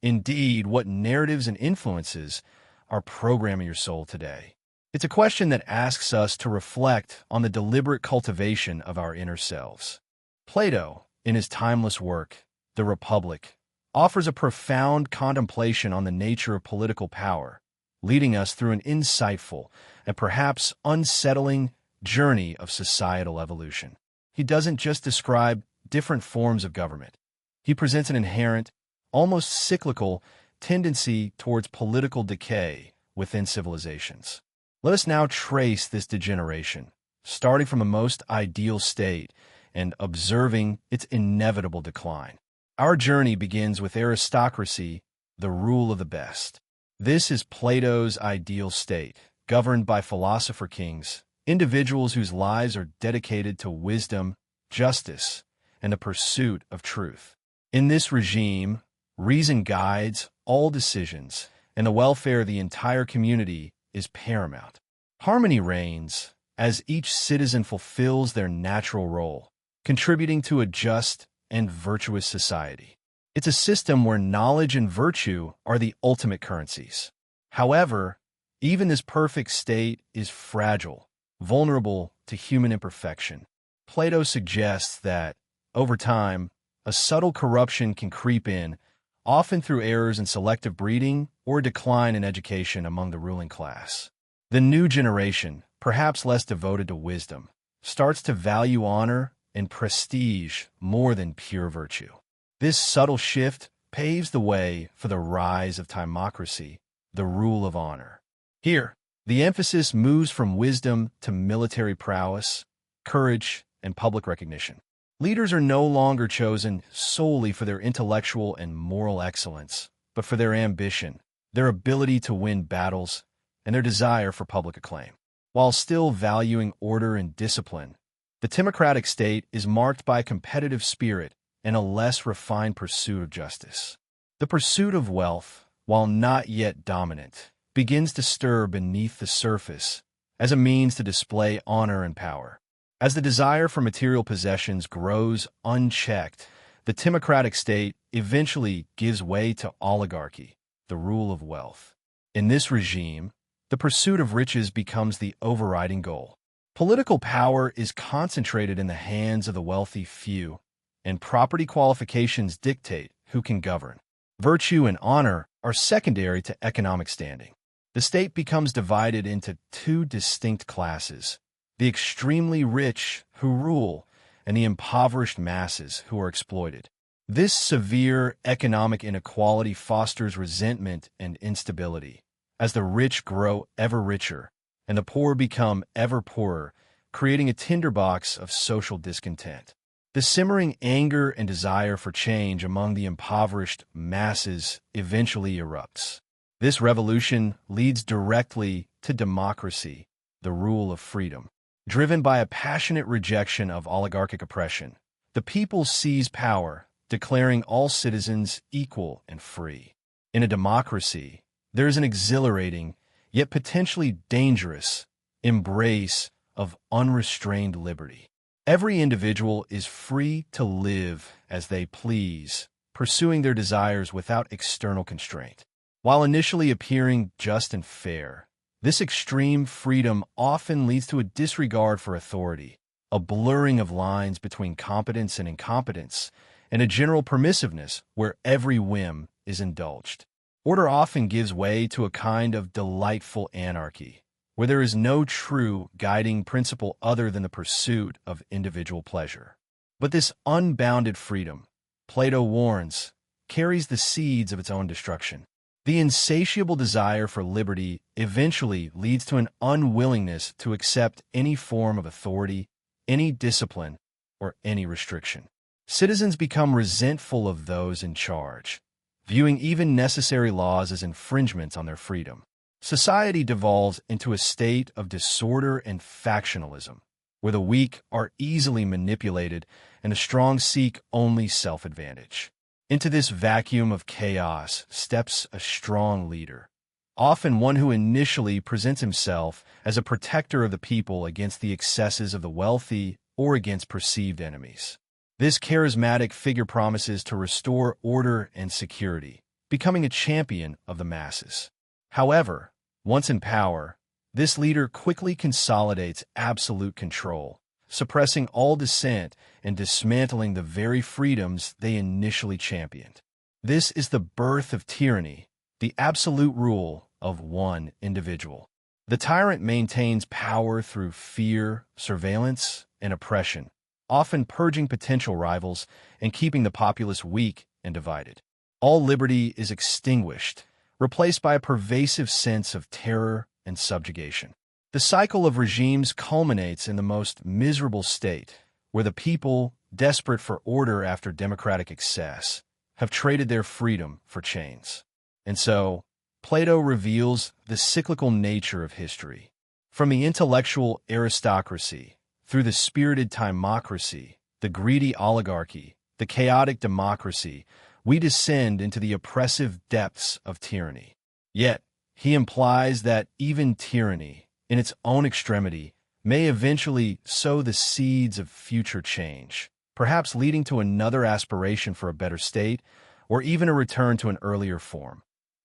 A: indeed, what narratives and influences are programming your soul today? It's a question that asks us to reflect on the deliberate cultivation of our inner selves. Plato, in his timeless work, The Republic, offers a profound contemplation on the nature of political power, leading us through an insightful and perhaps unsettling journey of societal evolution. He doesn't just describe different forms of government. He presents an inherent, almost cyclical, tendency towards political decay within civilizations. Let us now trace this degeneration, starting from a most ideal state and observing its inevitable decline. Our journey begins with aristocracy, the rule of the best. This is Plato's ideal state, governed by philosopher kings, individuals whose lives are dedicated to wisdom, justice, and the pursuit of truth. In this regime, reason guides all decisions, and the welfare of the entire community is paramount. Harmony reigns as each citizen fulfills their natural role, contributing to a just and virtuous society. It's a system where knowledge and virtue are the ultimate currencies. However, even this perfect state is fragile, vulnerable to human imperfection. Plato suggests that, over time, a subtle corruption can creep in, often through errors in selective breeding or a decline in education among the ruling class. The new generation, perhaps less devoted to wisdom, starts to value honor and prestige more than pure virtue. This subtle shift paves the way for the rise of timocracy, the rule of honor. Here, the emphasis moves from wisdom to military prowess, courage, and public recognition. Leaders are no longer chosen solely for their intellectual and moral excellence, but for their ambition, their ability to win battles, and their desire for public acclaim. While still valuing order and discipline, the timocratic state is marked by a competitive spirit and a less refined pursuit of justice. The pursuit of wealth, while not yet dominant, begins to stir beneath the surface as a means to display honor and power. As the desire for material possessions grows unchecked, the timocratic state eventually gives way to oligarchy, the rule of wealth. In this regime, the pursuit of riches becomes the overriding goal. Political power is concentrated in the hands of the wealthy few, and property qualifications dictate who can govern. Virtue and honor are secondary to economic standing. The state becomes divided into two distinct classes: the extremely rich who rule, and the impoverished masses who are exploited. This severe economic inequality fosters resentment and instability, as the rich grow ever richer and the poor become ever poorer, creating a tinderbox of social discontent. The simmering anger and desire for change among the impoverished masses eventually erupts. This revolution leads directly to democracy, the rule of freedom. Driven by a passionate rejection of oligarchic oppression, the people seize power, declaring all citizens equal and free. In a democracy, there is an exhilarating, yet potentially dangerous, embrace of unrestrained liberty. Every individual is free to live as they please, pursuing their desires without external constraint. While initially appearing just and fair, this extreme freedom often leads to a disregard for authority, a blurring of lines between competence and incompetence, and a general permissiveness where every whim is indulged. Order often gives way to a kind of delightful anarchy, where there is no true guiding principle other than the pursuit of individual pleasure. But this unbounded freedom, Plato warns, carries the seeds of its own destruction. The insatiable desire for liberty eventually leads to an unwillingness to accept any form of authority, any discipline, or any restriction. Citizens become resentful of those in charge, viewing even necessary laws as infringements on their freedom. Society devolves into a state of disorder and factionalism, where the weak are easily manipulated and the strong seek only self-advantage. Into this vacuum of chaos steps a strong leader, often one who initially presents himself as a protector of the people against the excesses of the wealthy or against perceived enemies. This charismatic figure promises to restore order and security, becoming a champion of the masses. However, once in power, this leader quickly consolidates absolute control, suppressing all dissent and dismantling the very freedoms they initially championed. This is the birth of tyranny, the absolute rule of one individual. The tyrant maintains power through fear, surveillance, and oppression, often purging potential rivals and keeping the populace weak and divided. All liberty is extinguished, replaced by a pervasive sense of terror and subjugation. The cycle of regimes culminates in the most miserable state, where the people, desperate for order after democratic excess, have traded their freedom for chains. And so, Plato reveals the cyclical nature of history. From the intellectual aristocracy, through the spirited timocracy, the greedy oligarchy, the chaotic democracy, we descend into the oppressive depths of tyranny. Yet, he implies that even tyranny, in its own extremity, may eventually sow the seeds of future change, perhaps leading to another aspiration for a better state, or even a return to an earlier form,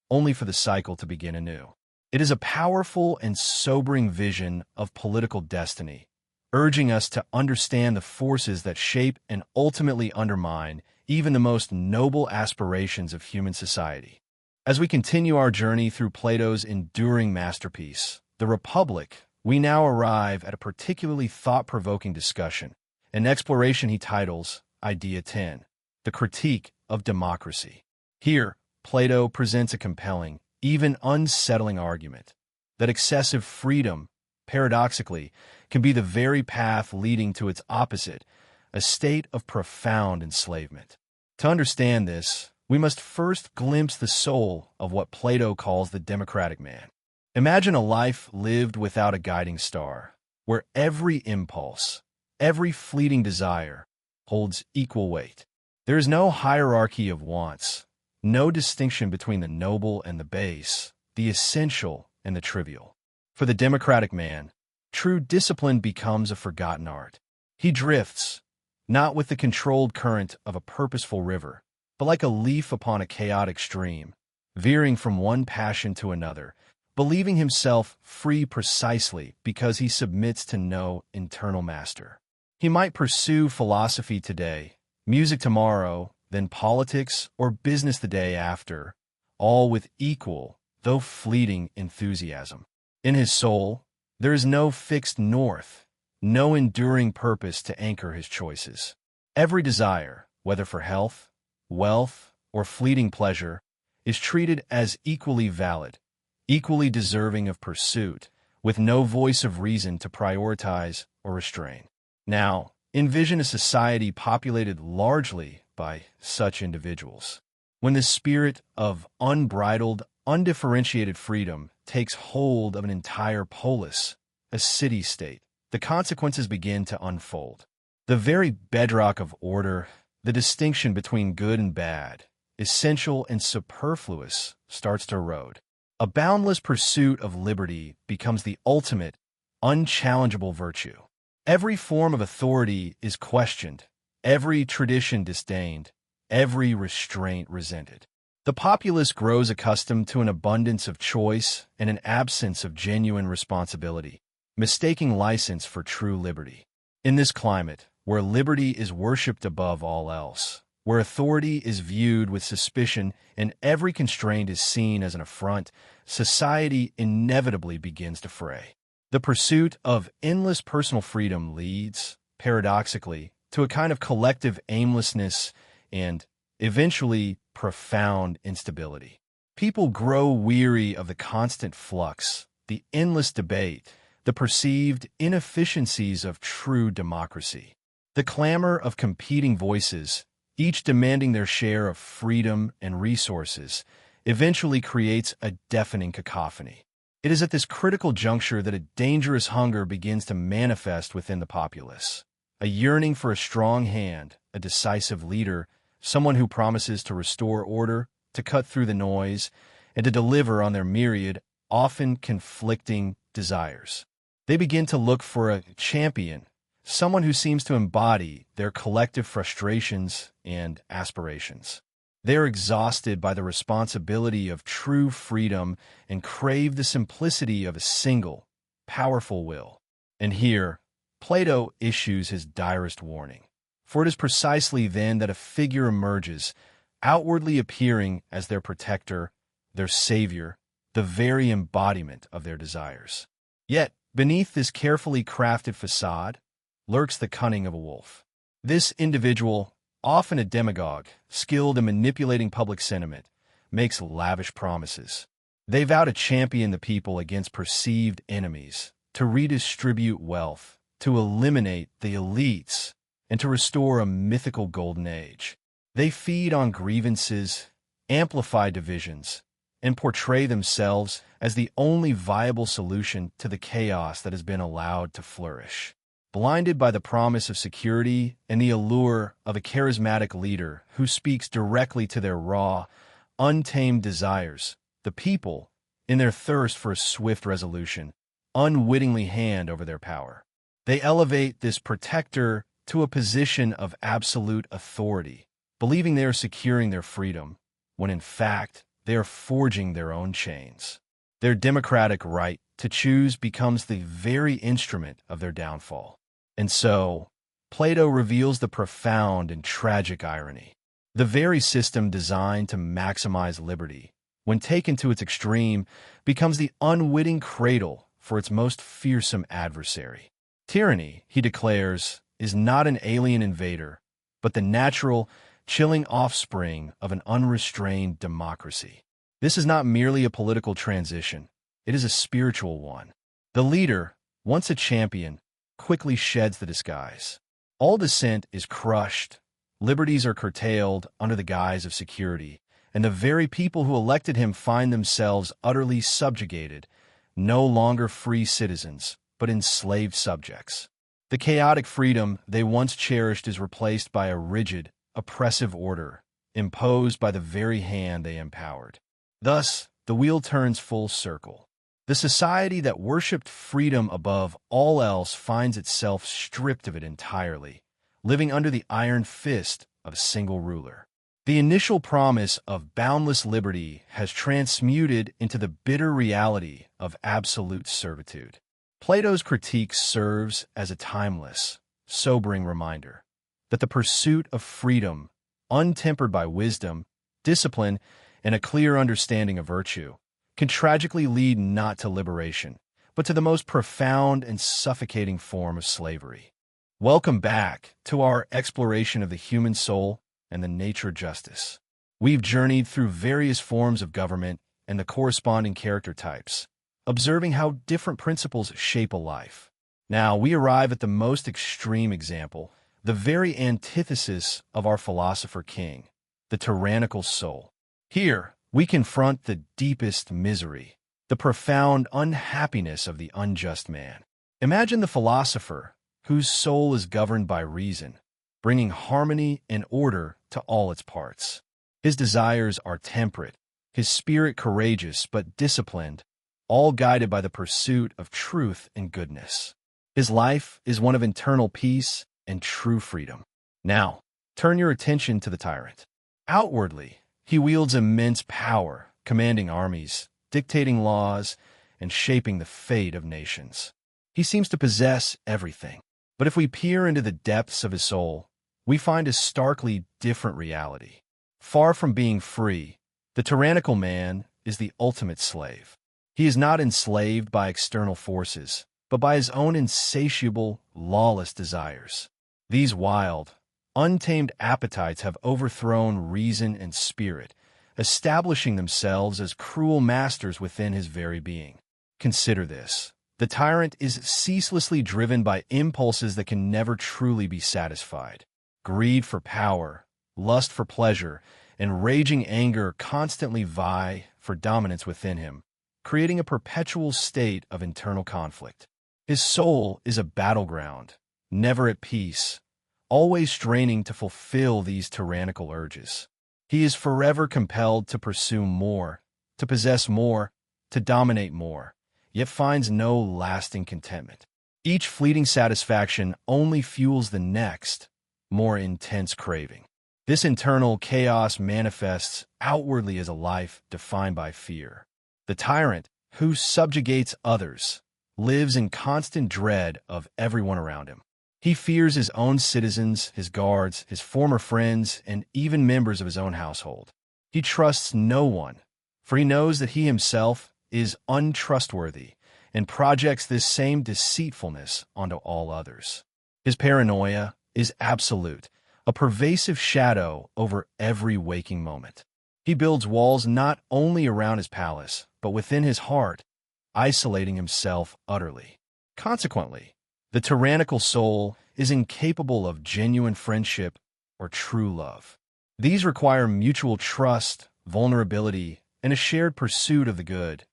A: only for the cycle to begin anew. It is a powerful and sobering vision of political destiny, urging us to understand the forces that shape and ultimately undermine even the most noble aspirations of human society. As we continue our journey through Plato's enduring masterpiece, The Republic, we now arrive at a particularly thought-provoking discussion, an exploration he titles Idea 10, The Critique of Democracy. Here, Plato presents a compelling, even unsettling argument that excessive freedom, paradoxically, can be the very path leading to its opposite, a state of profound enslavement. To understand this, we must first glimpse the soul of what Plato calls the democratic man. Imagine a life lived without a guiding star, where every impulse, every fleeting desire, holds equal weight. There is no hierarchy of wants, no distinction between the noble and the base, the essential and the trivial. For the democratic man, true discipline becomes a forgotten art. He drifts, not with the controlled current of a purposeful river, but like a leaf upon a chaotic stream, veering from one passion to another, believing himself free precisely because he submits to no internal master. He might pursue philosophy today, music tomorrow, then politics or business the day after, all with equal, though fleeting, enthusiasm. In his soul, there is no fixed north, no enduring purpose to anchor his choices. Every desire, whether for health, wealth, or fleeting pleasure, is treated as equally valid, equally deserving of pursuit, with no voice of reason to prioritize or restrain. Now, envision a society populated largely by such individuals. When the spirit of unbridled, undifferentiated freedom takes hold of an entire polis, a city-state, the consequences begin to unfold. The very bedrock of order, the distinction between good and bad, essential and superfluous, starts to erode. A boundless pursuit of liberty becomes the ultimate, unchallengeable virtue. Every form of authority is questioned, every tradition disdained, every restraint resented. The populace grows accustomed to an abundance of choice and an absence of genuine responsibility, mistaking license for true liberty. In this climate, where liberty is worshipped above all else, where authority is viewed with suspicion and every constraint is seen as an affront, society inevitably begins to fray. The pursuit of endless personal freedom leads, paradoxically, to a kind of collective aimlessness and, eventually, profound instability. People grow weary of the constant flux, the endless debate, the perceived inefficiencies of true democracy. The clamor of competing voices, each demanding their share of freedom and resources, eventually creates a deafening cacophony. It is at this critical juncture that a dangerous hunger begins to manifest within the populace. A yearning for a strong hand, a decisive leader, someone who promises to restore order, to cut through the noise, and to deliver on their myriad, often conflicting desires. They begin to look for a champion, someone who seems to embody their collective frustrations and aspirations. They are exhausted by the responsibility of true freedom and crave the simplicity of a single, powerful will. And here, Plato issues his direst warning. For it is precisely then that a figure emerges, outwardly appearing as their protector, their savior, the very embodiment of their desires. Yet, beneath this carefully crafted facade, lurks the cunning of a wolf. This individual, often a demagogue, skilled in manipulating public sentiment, makes lavish promises. They vow to champion the people against perceived enemies, to redistribute wealth, to eliminate the elites, and to restore a mythical golden age. They feed on grievances, amplify divisions, and portray themselves as the only viable solution to the chaos that has been allowed to flourish. Blinded by the promise of security and the allure of a charismatic leader who speaks directly to their raw, untamed desires, the people, in their thirst for a swift resolution, unwittingly hand over their power. They elevate this protector to a position of absolute authority, believing they are securing their freedom, when in fact they are forging their own chains. Their democratic right to choose becomes the very instrument of their downfall. And so, Plato reveals the profound and tragic irony. The very system designed to maximize liberty, when taken to its extreme, becomes the unwitting cradle for its most fearsome adversary. Tyranny, he declares, is not an alien invader, but the natural, chilling offspring of an unrestrained democracy. This is not merely a political transition, it is a spiritual one. The leader, once a champion, quickly sheds the disguise. All dissent is crushed, liberties are curtailed under the guise of security, and the very people who elected him find themselves utterly subjugated, no longer free citizens, but enslaved subjects. The chaotic freedom they once cherished is replaced by a rigid, oppressive order, imposed by the very hand they empowered. Thus, the wheel turns full circle. The society that worshipped freedom above all else finds itself stripped of it entirely, living under the iron fist of a single ruler. The initial promise of boundless liberty has transmuted into the bitter reality of absolute servitude. Plato's critique serves as a timeless, sobering reminder that the pursuit of freedom, untempered by wisdom, discipline, and a clear understanding of virtue, can tragically lead not to liberation, but to the most profound and suffocating form of slavery. Welcome back to our exploration of the human soul and the nature of justice. We've journeyed through various forms of government and the corresponding character types, observing how different principles shape a life. Now we arrive at the most extreme example, the very antithesis of our philosopher king, the tyrannical soul. Here, we confront the deepest misery, the profound unhappiness of the unjust man. Imagine the philosopher, whose soul is governed by reason, bringing harmony and order to all its parts. His desires are temperate, his spirit courageous but disciplined, all guided by the pursuit of truth and goodness. His life is one of internal peace and true freedom. Now, turn your attention to the tyrant. Outwardly, he wields immense power, commanding armies, dictating laws, and shaping the fate of nations. He seems to possess everything. But if we peer into the depths of his soul, we find a starkly different reality. Far from being free, the tyrannical man is the ultimate slave. He is not enslaved by external forces, but by his own insatiable, lawless desires. These wild, untamed appetites have overthrown reason and spirit, establishing themselves as cruel masters within his very being. Consider this. The tyrant is ceaselessly driven by impulses that can never truly be satisfied. Greed for power, lust for pleasure, and raging anger constantly vie for dominance within him, creating a perpetual state of internal conflict. His soul is a battleground, never at peace, always straining to fulfill these tyrannical urges. He is forever compelled to pursue more, to possess more, to dominate more, yet finds no lasting contentment. Each fleeting satisfaction only fuels the next, more intense craving. This internal chaos manifests outwardly as a life defined by fear. The tyrant, who subjugates others, lives in constant dread of everyone around him. He fears his own citizens, his guards, his former friends, and even members of his own household. He trusts no one, for he knows that he himself is untrustworthy and projects this same deceitfulness onto all others. His paranoia is absolute, a pervasive shadow over every waking moment. He builds walls not only around his palace, but within his heart, isolating himself utterly. Consequently, the tyrannical soul is incapable of genuine friendship or true love. These require mutual trust, vulnerability, and a shared pursuit of the good,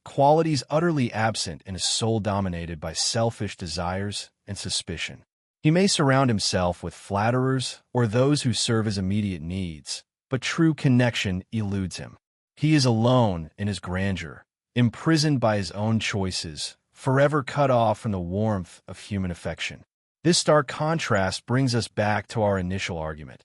A: qualities utterly absent in a soul dominated by selfish desires and suspicion. He may surround himself with flatterers or those who serve his immediate needs, but true connection eludes him. He is alone in his grandeur, imprisoned by his own choices, forever cut off from the warmth of human affection. This stark contrast brings us back to our initial argument.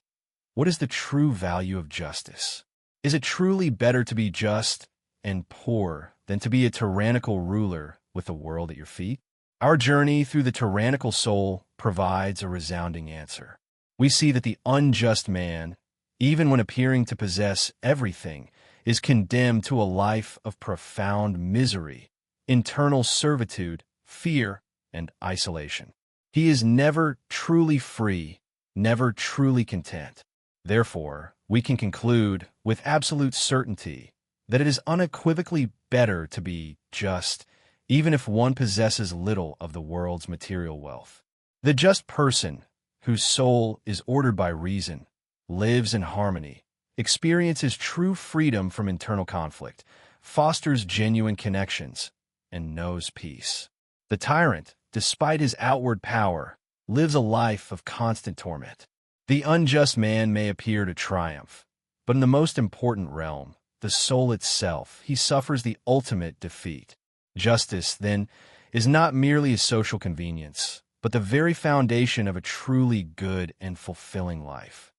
A: What is the true value of justice? Is it truly better to be just and poor than to be a tyrannical ruler with the world at your feet? Our journey through the tyrannical soul provides a resounding answer. We see that the unjust man, even when appearing to possess everything, is condemned to a life of profound misery, internal servitude, fear, and isolation. He is never truly free, never truly content. Therefore, we can conclude with absolute certainty that it is unequivocally better to be just, even if one possesses little of the world's material wealth. The just person, whose soul is ordered by reason, lives in harmony, experiences true freedom from internal conflict, fosters genuine connections, and knows peace. The tyrant, despite his outward power, lives a life of constant torment. The unjust man may appear to triumph, but in the most important realm, the soul itself, he suffers the ultimate defeat. Justice, then, is not merely a social convenience, but the very foundation of a truly good and fulfilling life.